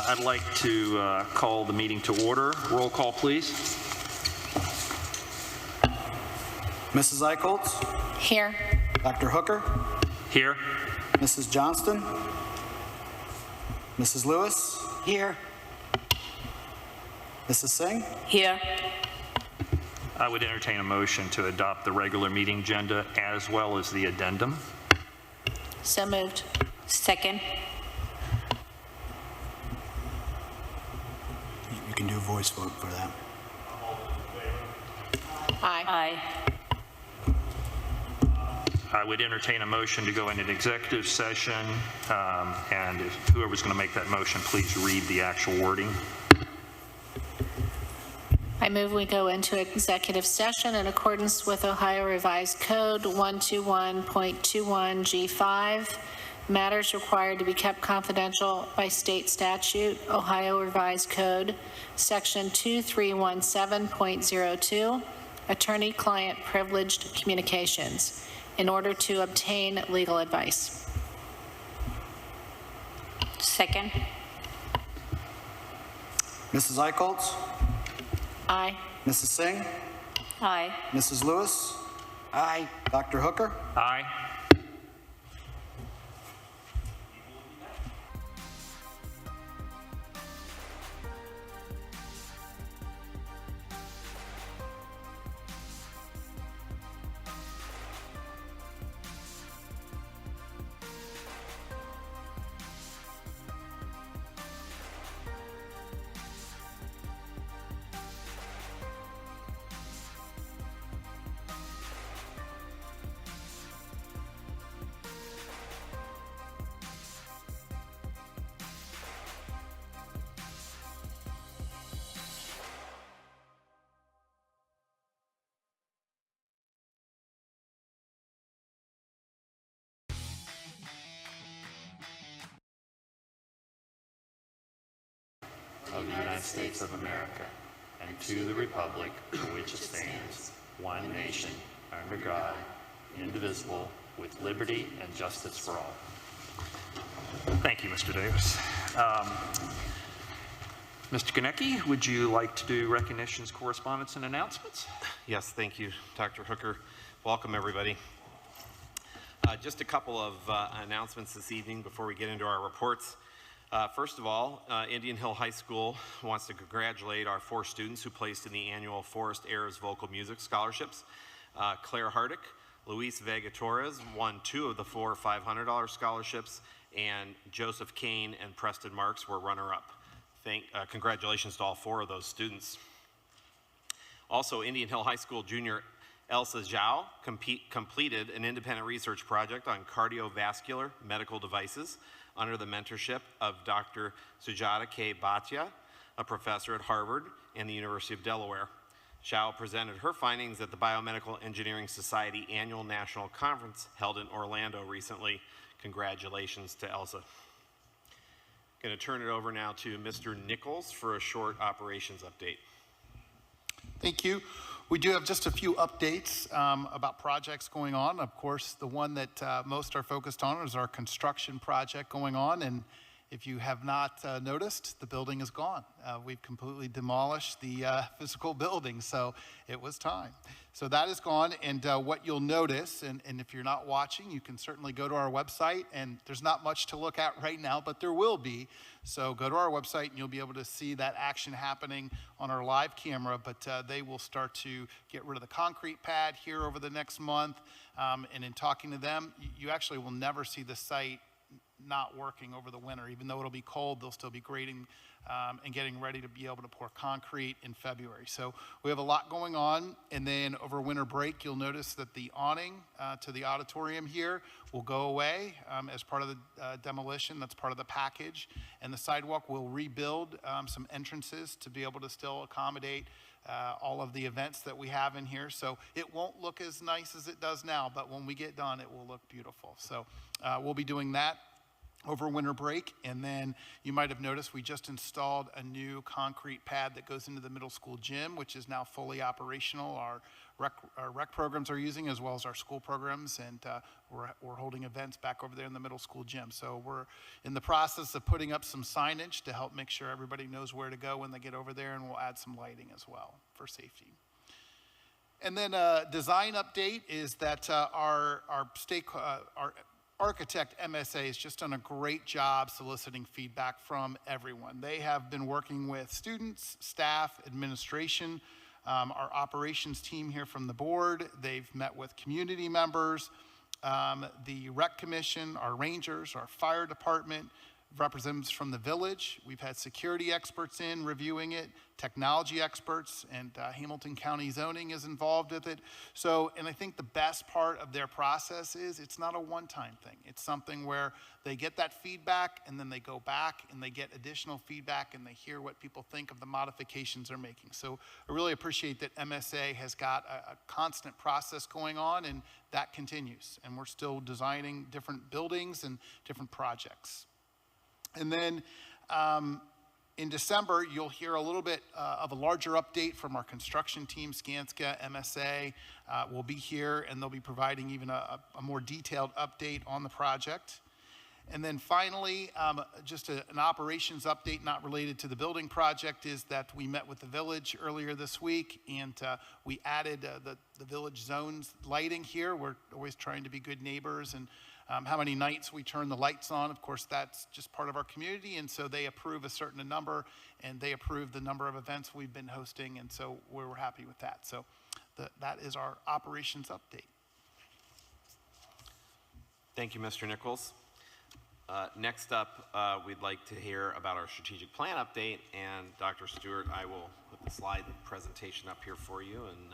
I'd like to call the meeting to order. Roll call, please. Mrs. Eichholz? Here. Dr. Hooker? Here. Mrs. Johnston? Mrs. Lewis? Here. Mrs. Singh? Here. I would entertain a motion to adopt the regular meeting agenda as well as the addendum. So moved. Second. You can do a voice vote for that. Aye. I would entertain a motion to go into an executive session, and if whoever's going to make that motion, please read the actual wording. I move we go into executive session in accordance with Ohio Revised Code 121.21G5. Matters required to be kept confidential by state statute, Ohio Revised Code, Section 2317.02, attorney-client privileged communications, in order to obtain legal advice. Second. Mrs. Eichholz? Aye. Mrs. Singh? Aye. Mrs. Lewis? Aye. Dr. Hooker? Aye. Of the United States of America, and to the republic for which it stands, one nation, under God, indivisible, with liberty and justice for all. Thank you, Mr. Davis. Mr. Konecki, would you like to do recognitions, correspondence, and announcements? Yes, thank you, Dr. Hooker. Welcome, everybody. Just a couple of announcements this evening before we get into our reports. First of all, Indian Hill High School wants to congratulate our 4 students who placed in the annual Forest Airs Vocal Music Scholarships. Claire Hardick, Luis Vega Torres won 2 of the 4 $500 scholarships, and Joseph Kane and Preston Marks were runner-up. Congratulations to all 4 of those students. Also, Indian Hill High School junior Elsa Zhao completed an independent research project on cardiovascular medical devices under the mentorship of Dr. Sujata K. Bhatia, a professor at Harvard and the University of Delaware. Zhao presented her findings at the Biomedical Engineering Society Annual National Conference held in Orlando recently. Congratulations to Elsa. Going to turn it over now to Mr. Nichols for a short operations update. Thank you. We do have just a few updates about projects going on. Of course, the one that most are focused on is our construction project going on. And if you have not noticed, the building is gone. We've completely demolished the physical building, so it was time. So that is gone, and what you'll notice, and if you're not watching, you can certainly go to our website, and there's not much to look at right now, but there will be. So go to our website, and you'll be able to see that action happening on our live camera, but they will start to get rid of the concrete pad here over the next month, and in talking to them, you actually will never see the site not working over the winter. Even though it'll be cold, they'll still be grading and getting ready to be able to pour concrete in February. So we have a lot going on. And then over winter break, you'll notice that the awning to the auditorium here will go away as part of the demolition. That's part of the package. And the sidewalk will rebuild some entrances to be able to still accommodate all of the events that we have in here. So it won't look as nice as it does now, but when we get done, it will look beautiful. So we'll be doing that. over winter break. And then you might have noticed we just installed a new concrete pad that goes into the middle school gym, which is now fully operational. Our rec programs are using, as well as our school programs, and we're holding events back over there in the middle school gym. So we're in the process of putting up some signage to help make sure everybody knows where to go when they get over there, and we'll add some lighting as well for safety. And then a design update is that our architect MSA has just done a great job soliciting feedback from everyone. They have been working with students, staff, administration, our operations team here from the board. They've met with community members, the rec commission, our rangers, our fire department, representatives from the village. We've had security experts in reviewing it, technology experts, and Hamilton County zoning is involved with it. So, and I think the best part of their process is it's not a one-time thing. It's something where they get that feedback and then they go back and they get additional feedback and they hear what people think of the modifications they're making. So I really appreciate that MSA has got a constant process going on, and that continues. And we're still designing different buildings and different projects. And then in December, you'll hear a little bit of a larger update from our construction team. Skanska, MSA will be here, and they'll be providing even a more detailed update on the project. And then finally, just an operations update not related to the building project is that we met with the village earlier this week, and we added the village zones lighting here. We're always trying to be good neighbors, and how many nights we turn the lights on. Of course, that's just part of our community, and so they approve a certain number, and they approve the number of events we've been hosting, and so we're happy with that. So that is our operations update. Thank you, Mr. Nichols. Next up, we'd like to hear about our strategic plan update, and Dr. Stewart, I will put the slide presentation up here for you, and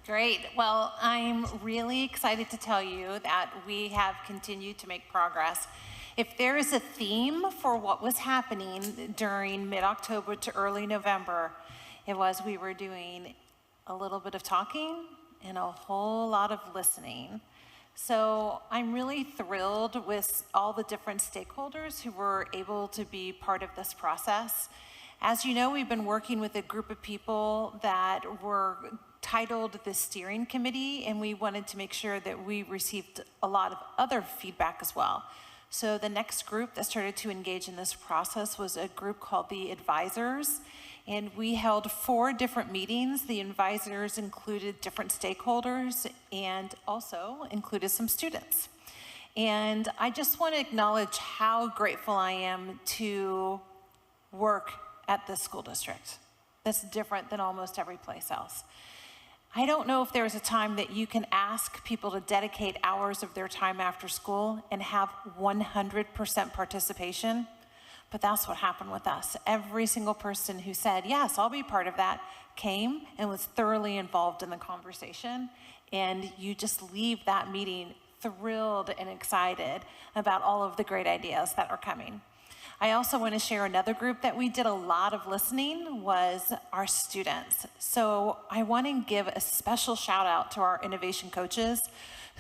Great. Well, I'm really excited to tell you that we have continued to make progress. If there is a theme for what was happening during mid-October to early November, it was we were doing a little bit of talking and a whole lot of listening. So I'm really thrilled with all the different stakeholders who were able to be part of this process. As you know, we've been working with a group of people that were titled the steering committee, and we wanted to make sure that we received a lot of other feedback as well. So the next group that started to engage in this process was a group called the advisors, and we held 4 different meetings. The advisors included different stakeholders and also included some students. And I just want to acknowledge how grateful I am to work at this school district. That's different than almost every place else. I don't know if there's a time that you can ask people to dedicate hours of their time after school and have 100% participation, but that's what happened with us. Every single person who said, yes, I'll be part of that, came and was thoroughly involved in the conversation, and you just leave that meeting thrilled and excited about all of the great ideas that are coming. I also want to share another group that we did a lot of listening was our students. So I want to give a special shout out to our innovation coaches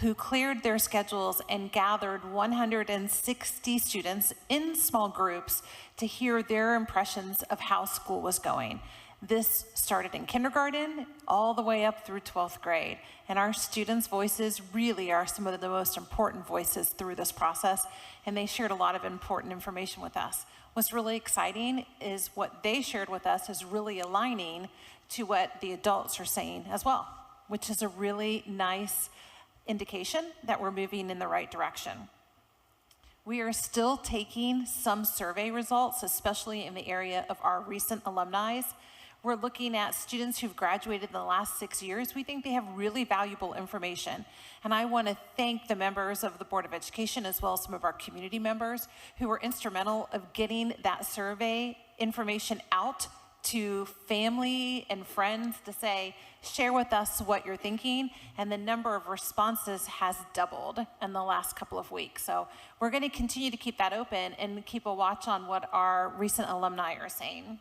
who cleared their schedules and gathered 160 students in small groups to hear their impressions of how school was going. This started in kindergarten all the way up through 12th grade. And our students' voices really are some of the most important voices through this process. And they shared a lot of important information with us. What's really exciting is what they shared with us is really aligning to what the adults are saying as well, which is a really nice indication that we're moving in the right direction. We are still taking some survey results, especially in the area of our recent alumni. We're looking at students who've graduated in the last 6 years. We think they have really valuable information. And I want to thank the members of the Board of Education as well as some of our community members who were instrumental of getting that survey information out to family and friends to say, share with us what you're thinking. And the number of responses has doubled in the last couple of weeks. So we're going to continue to keep that open and keep a watch on what our recent alumni are saying.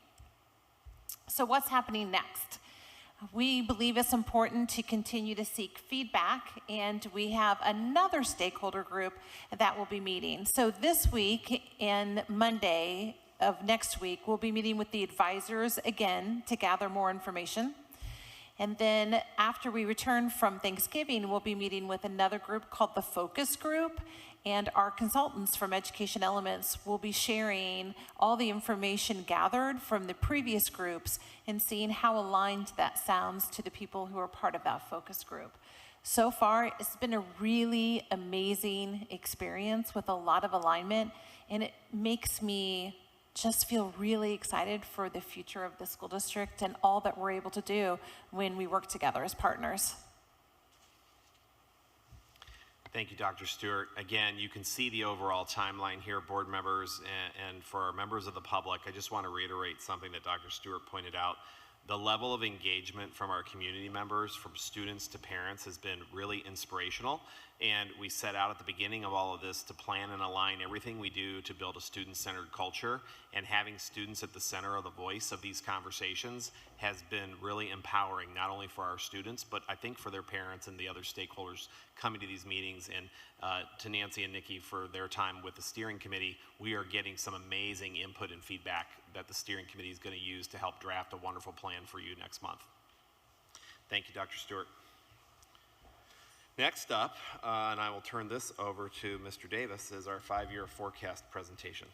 So what's happening next? We believe it's important to continue to seek feedback, and we have another stakeholder group that will be meeting. So this week and Monday of next week, we'll be meeting with the advisors again to gather more information. And then after we return from Thanksgiving, we'll be meeting with another group called the Focus Group, and our consultants from Education Elements will be sharing all the information gathered from the previous groups and seeing how aligned that sounds to the people who are part of that focus group. So far, it's been a really amazing experience with a lot of alignment, and it makes me just feel really excited for the future of the school district and all that we're able to do when we work together as partners. Thank you, Dr. Stewart. Again, you can see the overall timeline here, board members, and for our members of the public, I just want to reiterate something that Dr. Stewart pointed out. The level of engagement from our community members, from students to parents, has been really inspirational. And we set out at the beginning of all of this to plan and align everything we do to build a student-centered culture. And having students at the center of the voice of these conversations has been really empowering, not only for our students, but I think for their parents and the other stakeholders coming to these meetings. And to Nancy and Nikki for their time with the steering committee, we are getting some amazing input and feedback that the steering committee is going to use to help draft a wonderful plan for you next month. Thank you, Dr. Stewart. Next up, and I will turn this over to Mr. Davis, is our 5-year forecast presentation.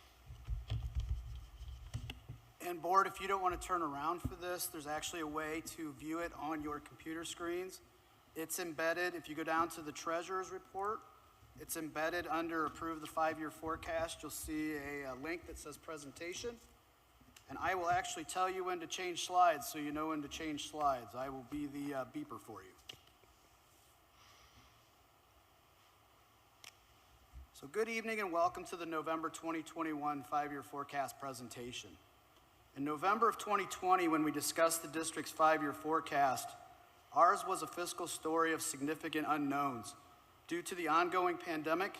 And board, if you don't want to turn around for this, there's actually a way to view it on your computer screens. It's embedded, if you go down to the treasurer's report, it's embedded under approve the 5-year forecast. You'll see a link that says presentation. And I will actually tell you when to change slides so you know when to change slides. I will be the beeper for you. So good evening and welcome to the November 2021 5-year forecast presentation. In November of 2020, when we discussed the district's 5-year forecast, ours was a fiscal story of significant unknowns due to the ongoing pandemic,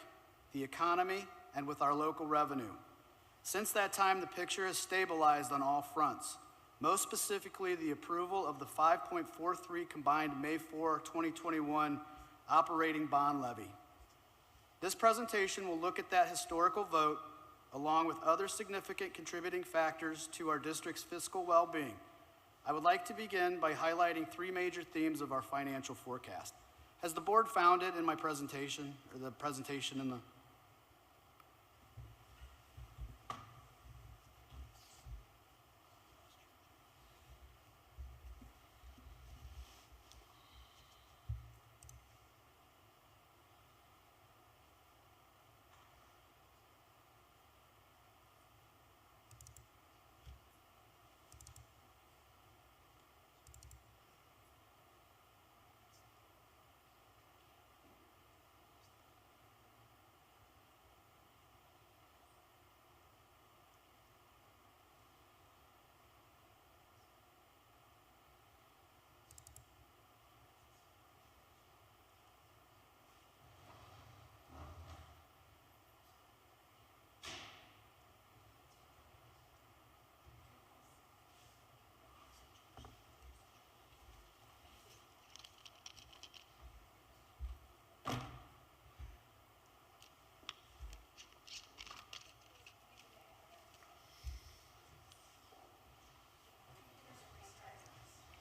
the economy, and with our local revenue. Since that time, the picture has stabilized on all fronts, most specifically the approval of the 5.43 combined May 4, 2021 operating bond levy. This presentation will look at that historical vote along with other significant contributing factors to our district's fiscal well-being. I would like to begin by highlighting 3 major themes of our financial forecast. Has the board found it in my presentation, or the presentation in the...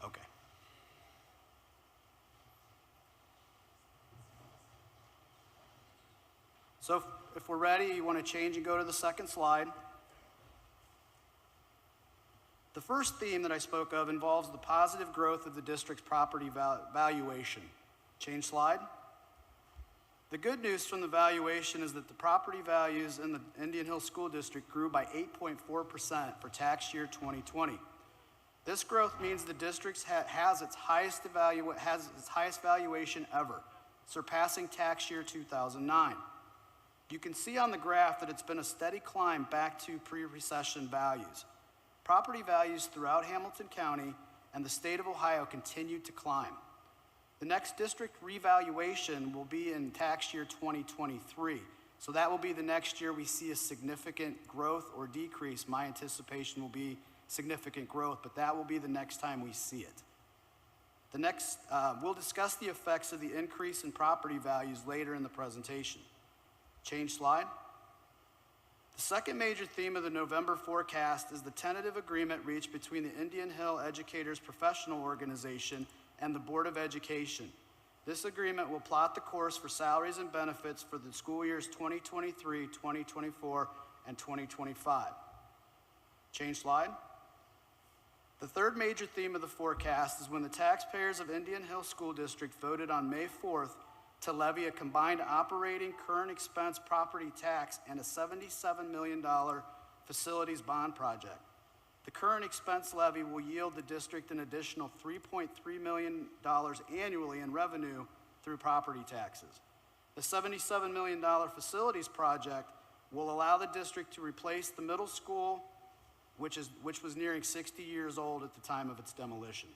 Okay. So if we're ready, you want to change and go to the second slide. The first theme that I spoke of involves the positive growth of the district's property valuation. Change slide. The good news from the valuation is that the property values in the Indian Hill School District grew by 8.4% for tax year 2020. This growth means the district has its highest valuation ever, surpassing tax year 2009. You can see on the graph that it's been a steady climb back to pre-recession values. Property values throughout Hamilton County and the state of Ohio continue to climb. The next district revaluation will be in tax year 2023. So that will be the next year we see a significant growth or decrease. My anticipation will be significant growth, but that will be the next time we see it. We'll discuss the effects of the increase in property values later in the presentation. Change slide. The second major theme of the November forecast is the tentative agreement reached between the Indian Hill Educators Professional Organization and the Board of Education. This agreement will plot the course for salaries and benefits for the school years 2023, 2024, and 2025. Change slide. The third major theme of the forecast is when the taxpayers of Indian Hill School District voted on May 4th to levy a combined operating current expense property tax and a $77 million facilities bond project. The current expense levy will yield the district an additional $3.3 million annually in revenue through property taxes. The $77 million facilities project will allow the district to replace the middle school, which was nearing 60 years old at the time of its demolition.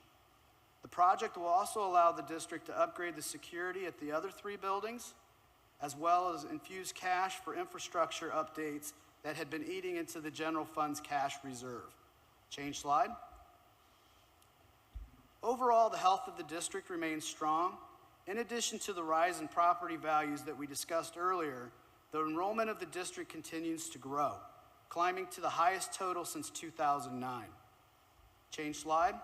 The project will also allow the district to upgrade the security at the other 3 buildings, as well as infuse cash for infrastructure updates that had been eating into the general fund's cash reserve. Change slide. Overall, the health of the district remains strong. In addition to the rise in property values that we discussed earlier, the enrollment of the district continues to grow, climbing to the highest total since 2009. Change slide.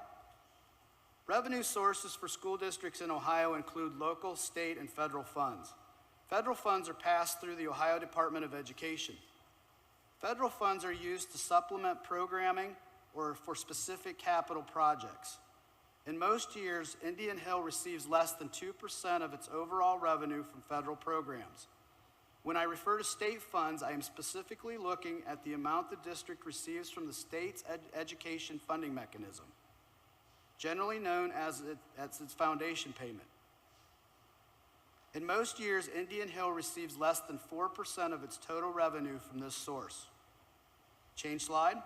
Revenue sources for school districts in Ohio include local, state, and federal funds. Federal funds are passed through the Ohio Department of Education. Federal funds are used to supplement programming or for specific capital projects. In most years, Indian Hill receives less than 2% of its overall revenue from federal programs. When I refer to state funds, I am specifically looking at the amount the district receives from the state's education funding mechanism, generally known as its foundation payment. In most years, Indian Hill receives less than 4% of its total revenue from this source. Change slide.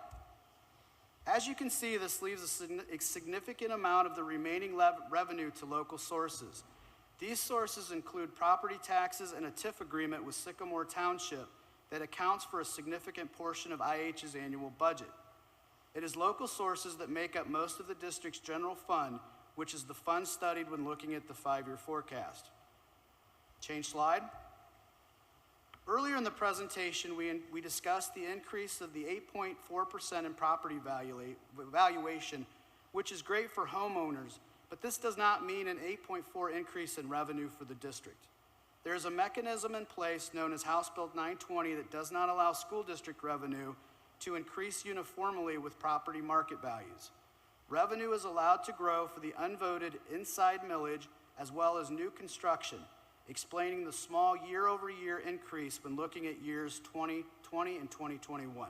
As you can see, this leaves a significant amount of the remaining revenue to local sources. These sources include property taxes and a TIF agreement with Sycamore Township that accounts for a significant portion of IH's annual budget. It is local sources that make up most of the district's general fund, which is the fund studied when looking at the 5-year forecast. Change slide. Earlier in the presentation, we discussed the increase of the 8.4% in property valuation, which is great for homeowners, but this does not mean an 8.4% increase in revenue for the district. There is a mechanism in place known as House Bill 920 that does not allow school district revenue to increase uniformly with property market values. Revenue is allowed to grow for the unvoted inside millage as well as new construction, explaining the small year-over-year increase when looking at years 2020 and 2021.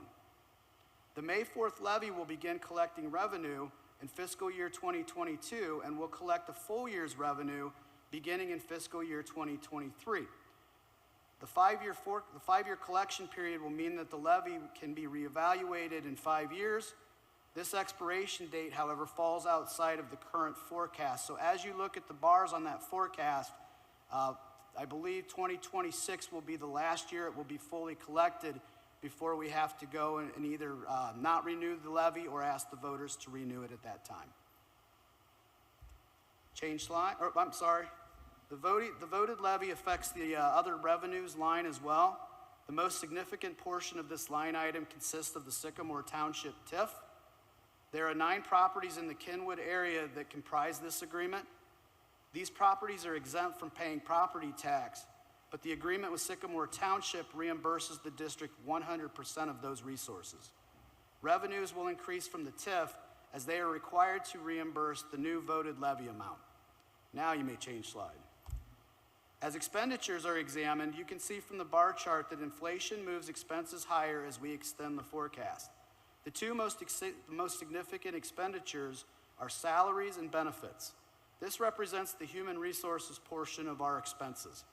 The May 4th levy will begin collecting revenue in fiscal year 2022 and will collect a full year's revenue beginning in fiscal year 2023. The 5-year collection period will mean that the levy can be reevaluated in 5 years. This expiration date, however, falls outside of the current forecast. So as you look at the bars on that forecast, I believe 2026 will be the last year it will be fully collected before we have to go and either not renew the levy or ask the voters to renew it at that time. Change slide, or I'm sorry. The voted levy affects the other revenues line as well. The most significant portion of this line item consists of the Sycamore Township TIF. There are 9 properties in the Kenwood area that comprise this agreement. These properties are exempt from paying property tax, but the agreement with Sycamore Township reimburses the district 100% of those resources. Revenues will increase from the TIF as they are required to reimburse the new voted levy amount. Now you may change slide. As expenditures are examined, you can see from the bar chart that inflation moves expenses higher as we extend the forecast. The two most significant expenditures are salaries and benefits. This represents the human resources portion of our expenses.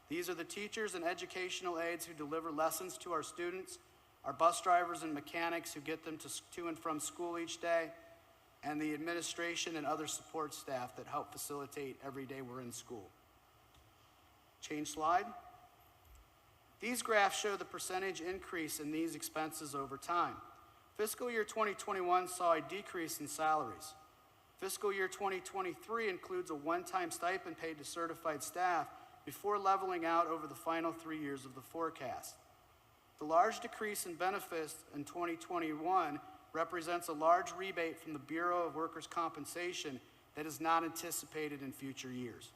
These are the teachers and educational aides who deliver lessons to our students, our bus drivers and mechanics who get them to and from school each day, and the administration and other support staff that help facilitate every day we're in school. Change slide. These graphs show the percentage increase in these expenses over time. Fiscal year 2021 saw a decrease in salaries. Fiscal year 2023 includes a one-time stipend paid to certified staff before leveling out over the final 3 years of the forecast. The large decrease in benefits in 2021 represents a large rebate from the Bureau of Workers' Compensation that is not anticipated in future years.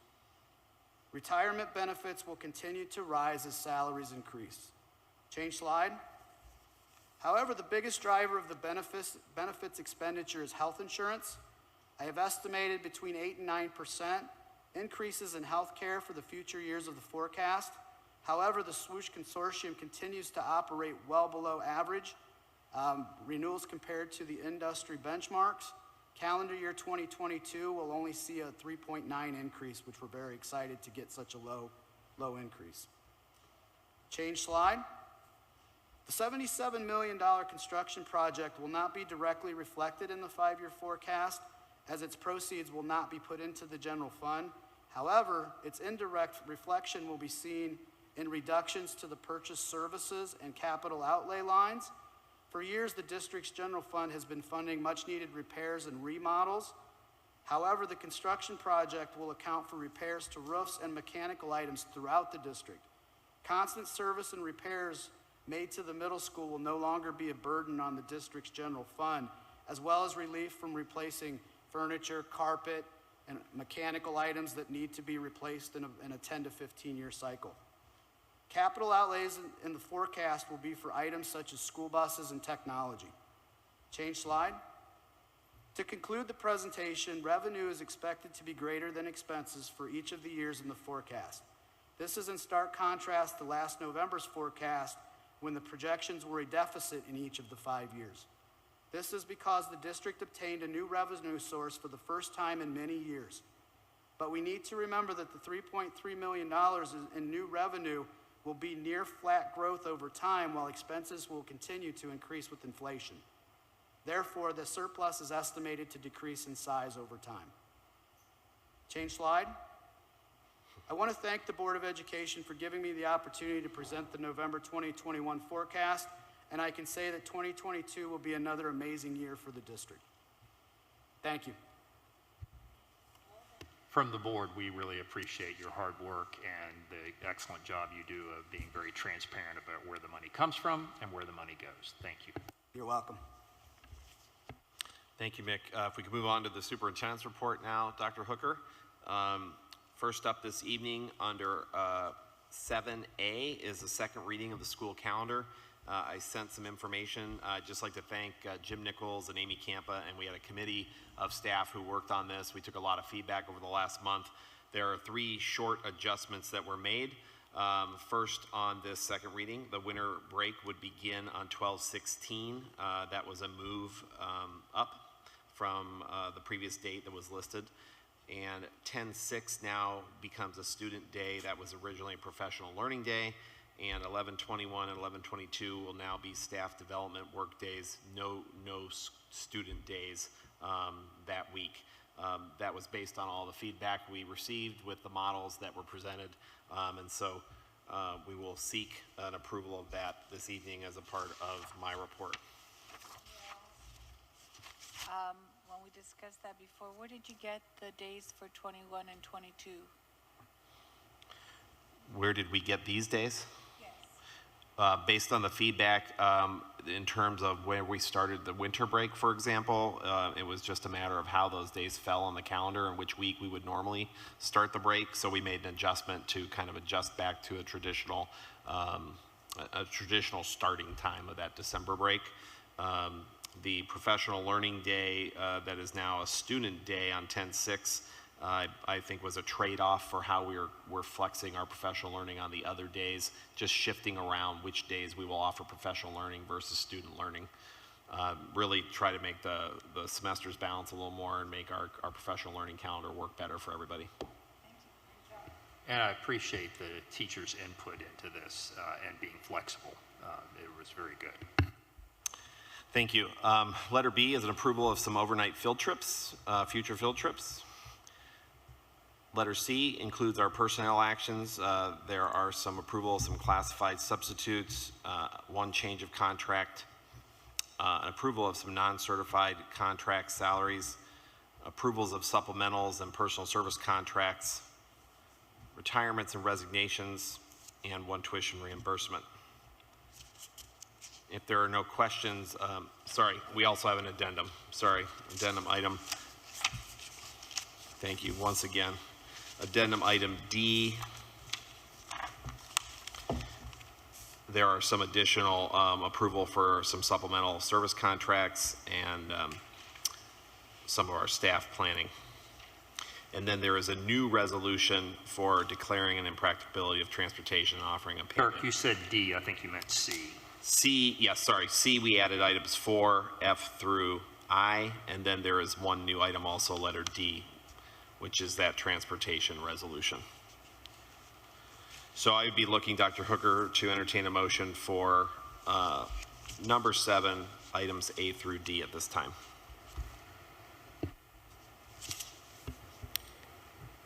Retirement benefits will continue to rise as salaries increase. Change slide. However, the biggest driver of the benefits expenditure is health insurance. I have estimated between 8 and 9% increases in health care for the future years of the forecast. However, the Swoosh Consortium continues to operate well below average renewals compared to the industry benchmarks. Calendar year 2022 will only see a 3.9 increase, which we're very excited to get such a low increase. Change slide. The $77 million construction project will not be directly reflected in the 5-year forecast, as its proceeds will not be put into the general fund. However, its indirect reflection will be seen in reductions to the purchase services and capital outlay lines. For years, the district's general fund has been funding much-needed repairs and remodels. However, the construction project will account for repairs to roofs and mechanical items throughout the district. Constant service and repairs made to the middle school will no longer be a burden on the district's general fund, as well as relief from replacing furniture, carpet, and mechanical items that need to be replaced in a 10 to 15 year cycle. Capital outlays in the forecast will be for items such as school buses and technology. Change slide. To conclude the presentation, revenue is expected to be greater than expenses for each of the years in the forecast. This is in stark contrast to last November's forecast, when the projections were a deficit in each of the 5 years. This is because the district obtained a new revenue source for the first time in many years. But we need to remember that the $3.3 million in new revenue will be near flat growth over time, while expenses will continue to increase with inflation. Therefore, the surplus is estimated to decrease in size over time. Change slide. I want to thank the Board of Education for giving me the opportunity to present the November 2021 forecast, and I can say that 2022 will be another amazing year for the district. Thank you. From the board, we really appreciate your hard work and the excellent job you do of being very transparent about where the money comes from and where the money goes. Thank you. You're welcome. Thank you, Mick. If we could move on to the superintendent's report now, Dr. Hooker. First up this evening under 7A is the second reading of the school calendar. I sent some information. I'd just like to thank Jim Nichols and Amy Campa, and we had a committee of staff who worked on this. We took a lot of feedback over the last month. There are 3 short adjustments that were made. First, on this second reading, the winter break would begin on 12/16. That was a move up from the previous date that was listed. And 10/6 now becomes a student day. That was originally a professional learning day. And 11/21 and 11/22 will now be staff development work days, no student days that week. That was based on all the feedback we received with the models that were presented. And so we will seek an approval of that this evening as a part of my report. When we discussed that before, where did you get the days for 21 and 22? Where did we get these days? Yes. Based on the feedback, in terms of where we started the winter break, for example, it was just a matter of how those days fell on the calendar and which week we would normally start the break. So we made an adjustment to kind of adjust back to a traditional starting time of that December break. The professional learning day that is now a student day on 10/6, I think was a trade-off for how we're flexing our professional learning on the other days, just shifting around which days we will offer professional learning versus student learning. Really try to make the semesters balance a little more and make our professional learning calendar work better for everybody. And I appreciate the teachers' input into this and being flexible. It was very good. Thank you. Letter B is an approval of some overnight field trips, future field trips. Letter C includes our personnel actions. There are some approval of some classified substitutes, 1 change of contract, an approval of some non-certified contract salaries, approvals of supplementals and personal service contracts, retirements and resignations, and 1 tuition reimbursement. If there are no questions, sorry, we also have an addendum. Sorry, addendum item. Thank you once again. Addendum item D. There are some additional approval for some supplemental service contracts and some of our staff planning. And then there is a new resolution for declaring an impracticability of transportation and offering a payment. Kirk, you said D, I think you meant C. C, yes, sorry, C, we added items 4, F through I, and then there is one new item also, letter D, which is that transportation resolution. So I would be looking, Dr. Hooker, to entertain a motion for number 7, items A through D at this time.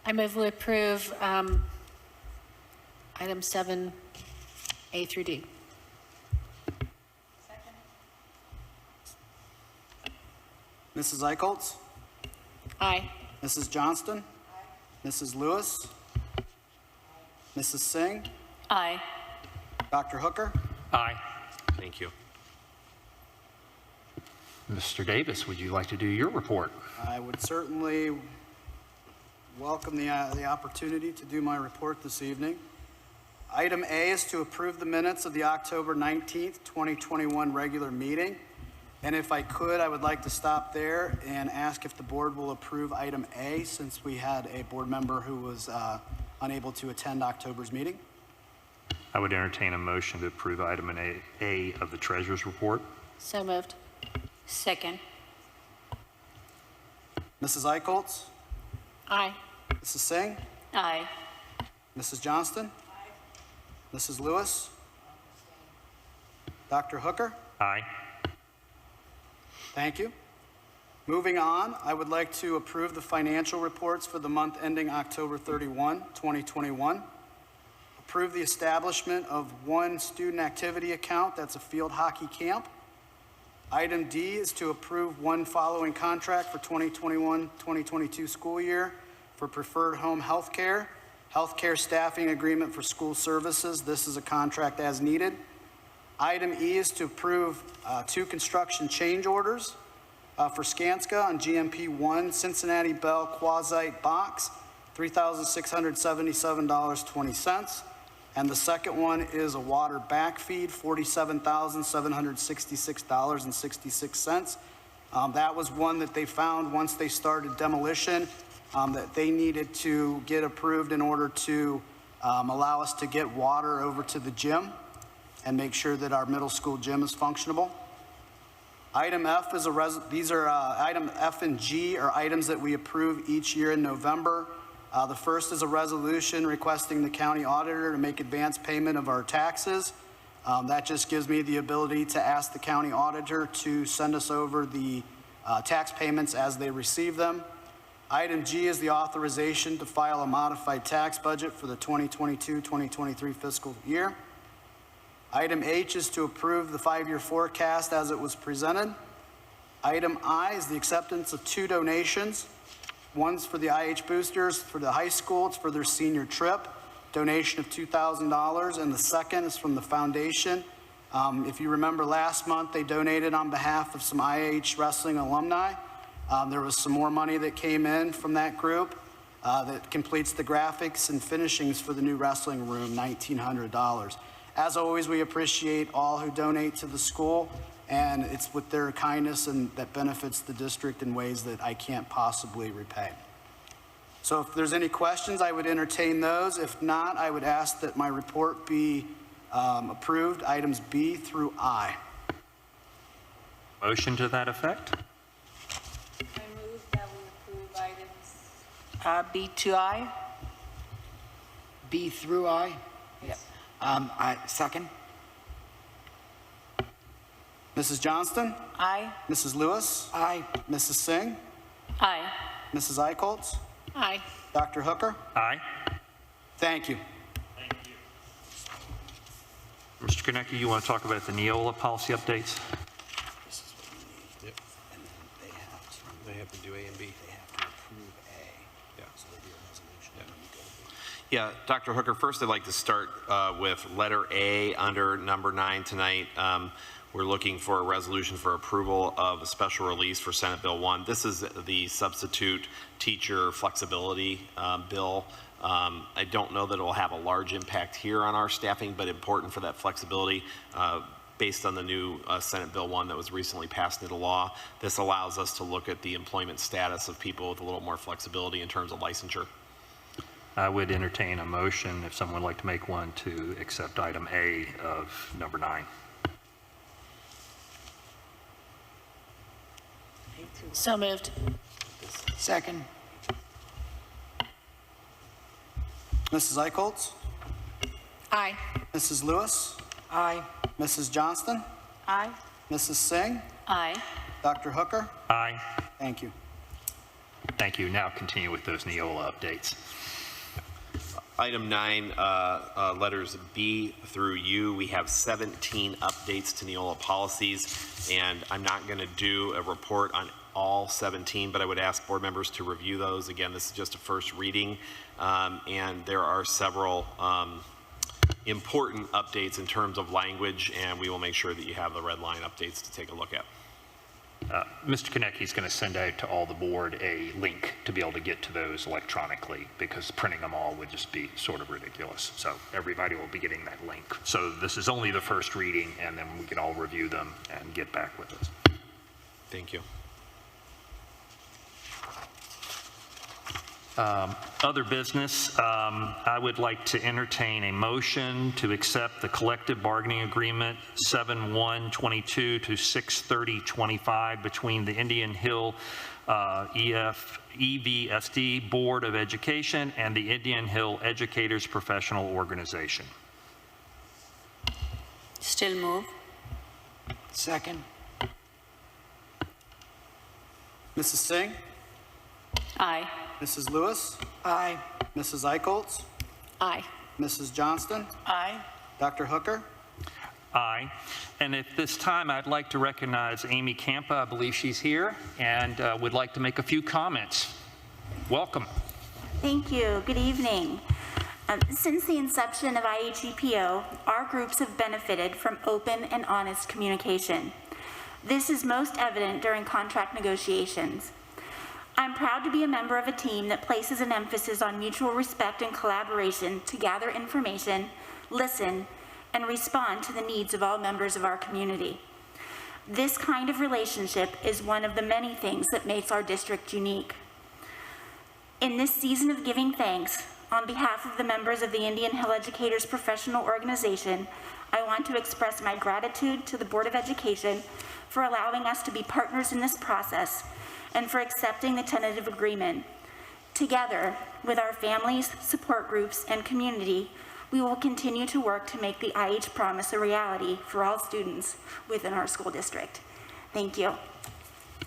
I move we approve item 7, A through D. Mrs. Eicholtz? Aye. Mrs. Johnston? Mrs. Lewis? Mrs. Singh? Aye. Dr. Hooker? Aye. Thank you. Mr. Davis, would you like to do your report? I would certainly welcome the opportunity to do my report this evening. Item A is to approve the minutes of the October 19th, 2021 regular meeting. And if I could, I would like to stop there and ask if the board will approve item A, since we had a board member who was unable to attend October's meeting. I would entertain a motion to approve item A of the treasurer's report. So moved. Second. Mrs. Eicholtz? Aye. Mrs. Singh? Aye. Mrs. Johnston? Mrs. Lewis? Dr. Hooker? Aye. Thank you. Moving on, I would like to approve the financial reports for the month ending October 31, 2021. Approve the establishment of one student activity account, that's a field hockey camp. Item D is to approve one following contract for 2021-2022 school year for preferred home healthcare, healthcare staffing agreement for school services. This is a contract as needed. Item E is to approve 2 construction change orders for Skanska on GMP 1 Cincinnati Bell Quasite Box, $3,677.20. And the second one is a water backfeed, $47,766.66. That was one that they found once they started demolition that they needed to get approved in order to allow us to get water over to the gym and make sure that our middle school gym is functionable. Item F is item F and G are items that we approve each year in November. The first is a resolution requesting the county auditor to make advance payment of our taxes. That just gives me the ability to ask the county auditor to send us over the tax payments as they receive them. Item G is the authorization to file a modified tax budget for the 2022-2023 fiscal year. Item H is to approve the 5-year forecast as it was presented. Item I is the acceptance of 2 donations. One's for the IH boosters for the high school. It's for their senior trip, donation of $2,000. And the second is from the foundation. If you remember last month, they donated on behalf of some IH wrestling alumni. There was some more money that came in from that group that completes the graphics and finishings for the new wrestling room, $1,900. As always, we appreciate all who donate to the school, and it's with their kindness and that benefits the district in ways that I can't possibly repay. So if there's any questions, I would entertain those. If not, I would ask that my report be approved, items B through I. Motion to that effect? I move that we approve items B to I. B through I? Yes. I second. Mrs. Johnston? Aye. Mrs. Lewis? Aye. Mrs. Singh? Aye. Mrs. Eicholtz? Aye. Dr. Hooker? Aye. Thank you. Mr. Konecki, you want to talk about the Neola policy updates? They have to do A and B. Yeah, Dr. Hooker, first I'd like to start with letter A under number 9 tonight. We're looking for a resolution for approval of a special release for Senate Bill 1. This is the substitute teacher flexibility bill. I don't know that it will have a large impact here on our staffing, but important for that flexibility based on the new Senate Bill 1 that was recently passed into law. This allows us to look at the employment status of people with a little more flexibility in terms of licensure. I would entertain a motion, if someone would like to make one, to accept item A of number 9. So moved. Second. Mrs. Eichholz? Aye. Mrs. Lewis? Aye. Mrs. Johnston? Aye. Mrs. Singh? Aye. Dr. Hooker? Aye. Thank you. Thank you. Now continue with those Neola updates. Item 9, letters B through U, we have 17 updates to Neola policies, and I'm not going to do a report on all 17, but I would ask board members to review those. Again, this is just a first reading, and there are several important updates in terms of language, and we will make sure that you have the red line updates to take a look at. Mr. Konecki is going to send out to all the board a link to be able to get to those electronically, because printing them all would just be sort of ridiculous. So everybody will be getting that link. So this is only the first reading, and then we can all review them and get back with us. Thank you. Other business, I would like to entertain a motion to accept the collective bargaining agreement 7/1/22 to 6/30/25 between the Indian Hill Ihevsd Board of Education and the Indian Hill Educators Professional Organization. Still move. Second. Mrs. Singh? Aye. Mrs. Lewis? Aye. Mrs. Eichholz? Aye. Mrs. Johnston? Aye. Dr. Hooker? Aye. And at this time, I'd like to recognize Amy Campa. I believe she's here, and would like to make a few comments. Welcome. Thank you. Good evening. Since the inception of IHEPO, our groups have benefited from open and honest communication. This is most evident during contract negotiations. I'm proud to be a member of a team that places an emphasis on mutual respect and collaboration to gather information, listen, and respond to the needs of all members of our community. This kind of relationship is one of the many things that makes our district unique. In this season of giving thanks, on behalf of the members of the Indian Hill Educators Professional Organization, I want to express my gratitude to the Board of Education for allowing us to be partners in this process and for accepting the tentative agreement. Together, with our families, support groups, and community, we will continue to work to make the IH Promise a reality for all students within our school district. Thank you.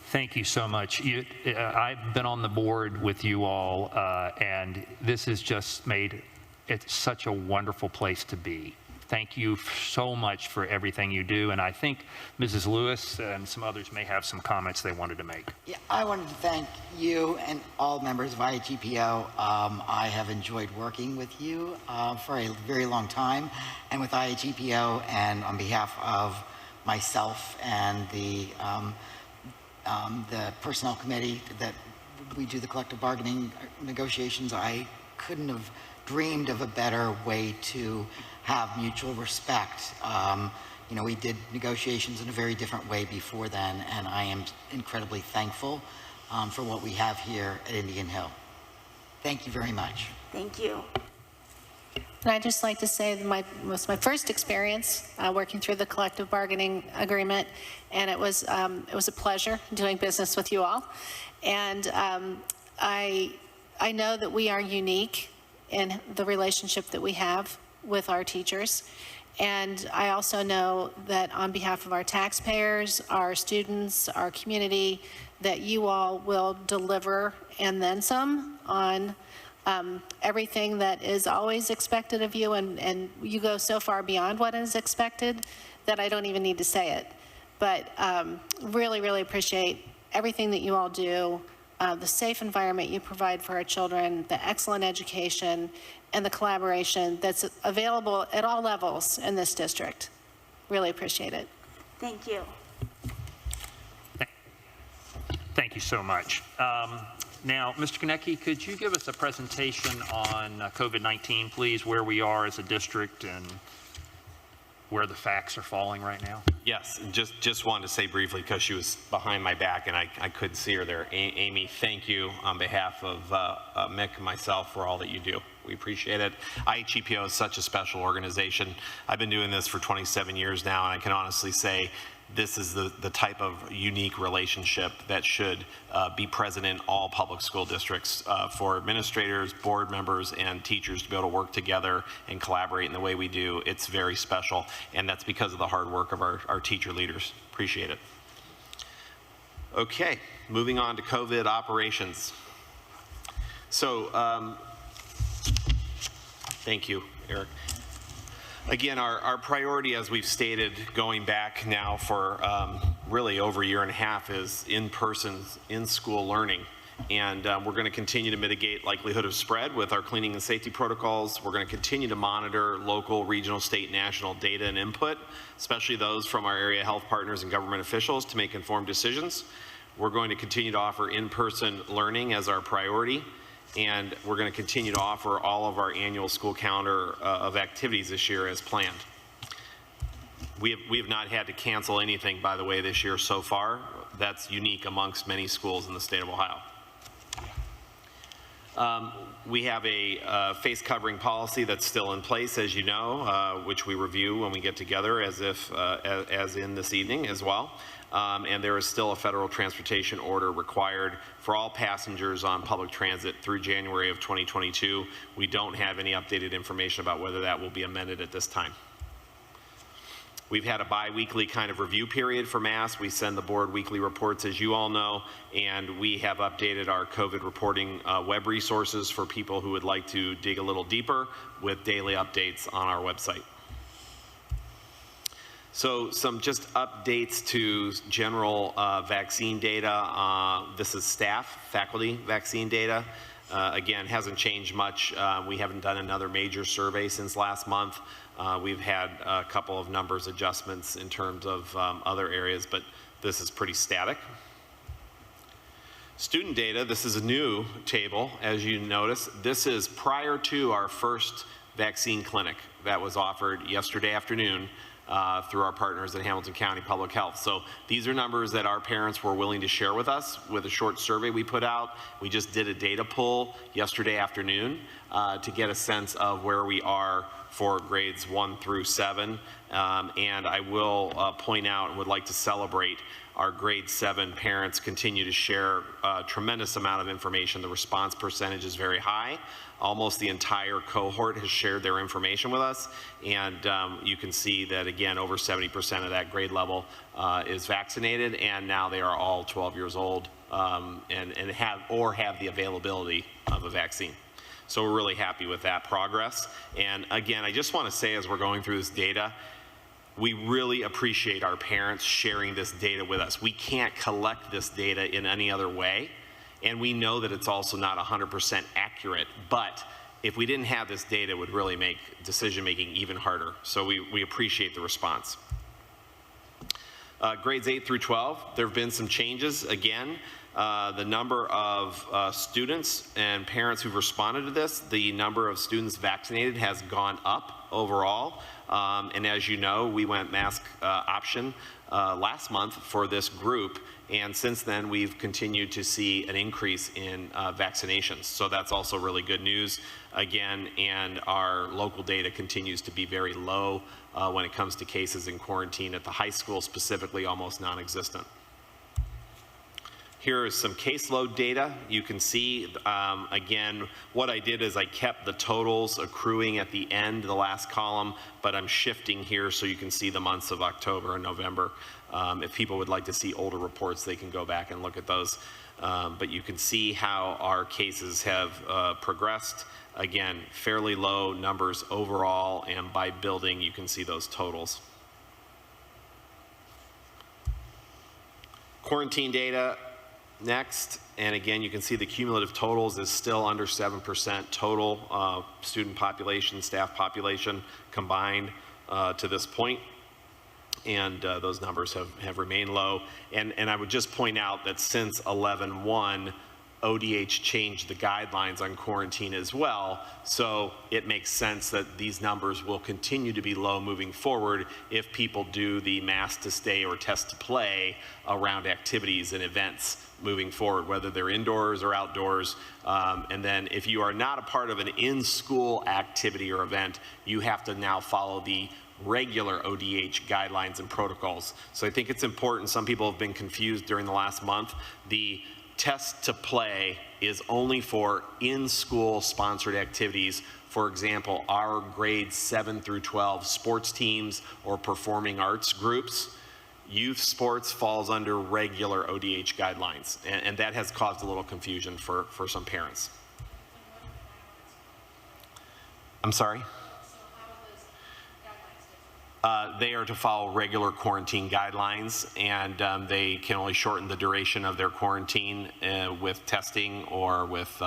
Thank you so much. I've been on the board with you all, and this has just made it such a wonderful place to be. Thank you so much for everything you do, and I think Mrs. Lewis and some others may have some comments they wanted to make. Yeah, I wanted to thank you and all members of IHEPO. I have enjoyed working with you for a very long time, and with IHEPO, and on behalf of myself and the personnel committee that we do the collective bargaining negotiations, I couldn't have dreamed of a better way to have mutual respect. You know, we did negotiations in a very different way before then, and I am incredibly thankful for what we have here at Indian Hill. Thank you very much. Thank you. And I'd just like to say that was my first experience working through the collective bargaining agreement, and it was a pleasure doing business with you all. And I know that we are unique in the relationship that we have with our teachers. And I also know that on behalf of our taxpayers, our students, our community, that you all will deliver and then some on everything that is always expected of you, and you go so far beyond what is expected that I don't even need to say it. But really, really appreciate everything that you all do the safe environment you provide for our children, the excellent education, and the collaboration that's available at all levels in this district. Really appreciate it. Thank you. Thank you so much. Now, Mr. Konecki, could you give us a presentation on COVID-19, please, where we are as a district and where the facts are falling right now? Yes, just wanted to say briefly, because she was behind my back and I couldn't see her there. Amy, thank you on behalf of Mick and myself for all that you do. We appreciate it. IHEPO is such a special organization. I've been doing this for 27 years now, and I can honestly say this is the type of unique relationship that should be present in all public school districts for administrators, board members, and teachers to be able to work together and collaborate in the way we do. It's very special, and that's because of the hard work of our teacher leaders. Appreciate it. Okay, moving on to COVID operations. So, thank you, Eric. Again, our priority, as we've stated, going back now for really over a year and a half, is in-person, in-school learning. And we're going to continue to mitigate likelihood of spread with our cleaning and safety protocols. We're going to continue to monitor local, regional, state, national data and input, especially those from our area health partners and government officials, to make informed decisions. We're going to continue to offer in-person learning as our priority. And we're going to continue to offer all of our annual school calendar of activities this year as planned. We have not had to cancel anything, by the way, this year so far. That's unique amongst many schools in the state of Ohio. We have a face covering policy that's still in place, as you know, which we review when we get together, as in this evening as well. And there is still a federal transportation order required for all passengers on public transit through January of 2022. We don't have any updated information about whether that will be amended at this time. We've had a bi-weekly kind of review period for MAS. We send the board weekly reports, as you all know, and we have updated our COVID reporting web resources for people who would like to dig a little deeper with daily updates on our website. So some just updates to general vaccine data. This is staff, faculty vaccine data. Again, hasn't changed much. We haven't done another major survey since last month. We've had a couple of numbers adjustments in terms of other areas, but this is pretty static. Student data, this is a new table, as you notice. This is prior to our first vaccine clinic that was offered yesterday afternoon through our partners at Hamilton County Public Health. So these are numbers that our parents were willing to share with us with a short survey we put out. We just did a data pull yesterday afternoon to get a sense of where we are for grades 1 through 7. And I will point out and would like to celebrate our grade 7 parents continue to share a tremendous amount of information. The response percentage is very high. Almost the entire cohort has shared their information with us, and you can see that, again, over 70% of that grade level is vaccinated, and now they are all 12 years old and have the availability of a vaccine. So we're really happy with that progress. And again, I just want to say, as we're going through this data, we really appreciate our parents sharing this data with us. We can't collect this data in any other way. And we know that it's also not 100% accurate, but if we didn't have this data, it would really make decision-making even harder. So we appreciate the response. Grades 8 through 12, there have been some changes. Again, the number of students and parents who've responded to this, the number of students vaccinated has gone up overall. And as you know, we went mask option last month for this group. And since then, we've continued to see an increase in vaccinations. So that's also really good news, again, and our local data continues to be very low when it comes to cases in quarantine at the high school, specifically almost non-existent. Here is some caseload data. You can see, again, what I did is I kept the totals accruing at the end, the last column, but I'm shifting here so you can see the months of October and November. If people would like to see older reports, they can go back and look at those. But you can see how our cases have progressed. Again, fairly low numbers overall, and by building, you can see those totals. Quarantine data. Next, and again, you can see the cumulative totals is still under 7% total student population, staff population combined to this point. And those numbers have remained low. And I would just point out that since 11/1, ODH changed the guidelines on quarantine as well. So it makes sense that these numbers will continue to be low moving forward if people do the mask to stay or test to play around activities and events moving forward, whether they're indoors or outdoors. And then if you are not a part of an in-school activity or event, you have to now follow the regular ODH guidelines and protocols. So I think it's important. Some people have been confused during the last month. The test to play is only for in-school sponsored activities. For example, our grades 7 through 12 sports teams or performing arts groups. Youth sports falls under regular ODH guidelines, and that has caused a little confusion for some parents. I'm sorry? They are to follow regular quarantine guidelines, and they can only shorten the duration of their quarantine with testing or with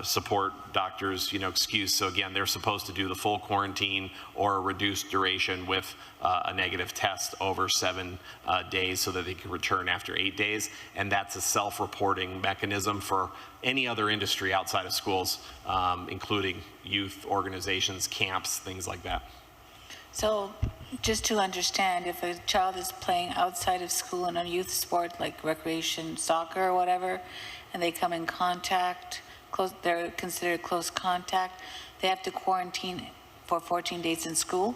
support doctors, excuse. So again, they're supposed to do the full quarantine or a reduced duration with a negative test over 7 days so that they can return after 8 days. And that's a self-reporting mechanism for any other industry outside of schools, including youth organizations, camps, things like that. So just to understand, if a child is playing outside of school in a youth sport like recreation, soccer or whatever, and they come in contact, they're considered close contact, they have to quarantine for 14 days in school?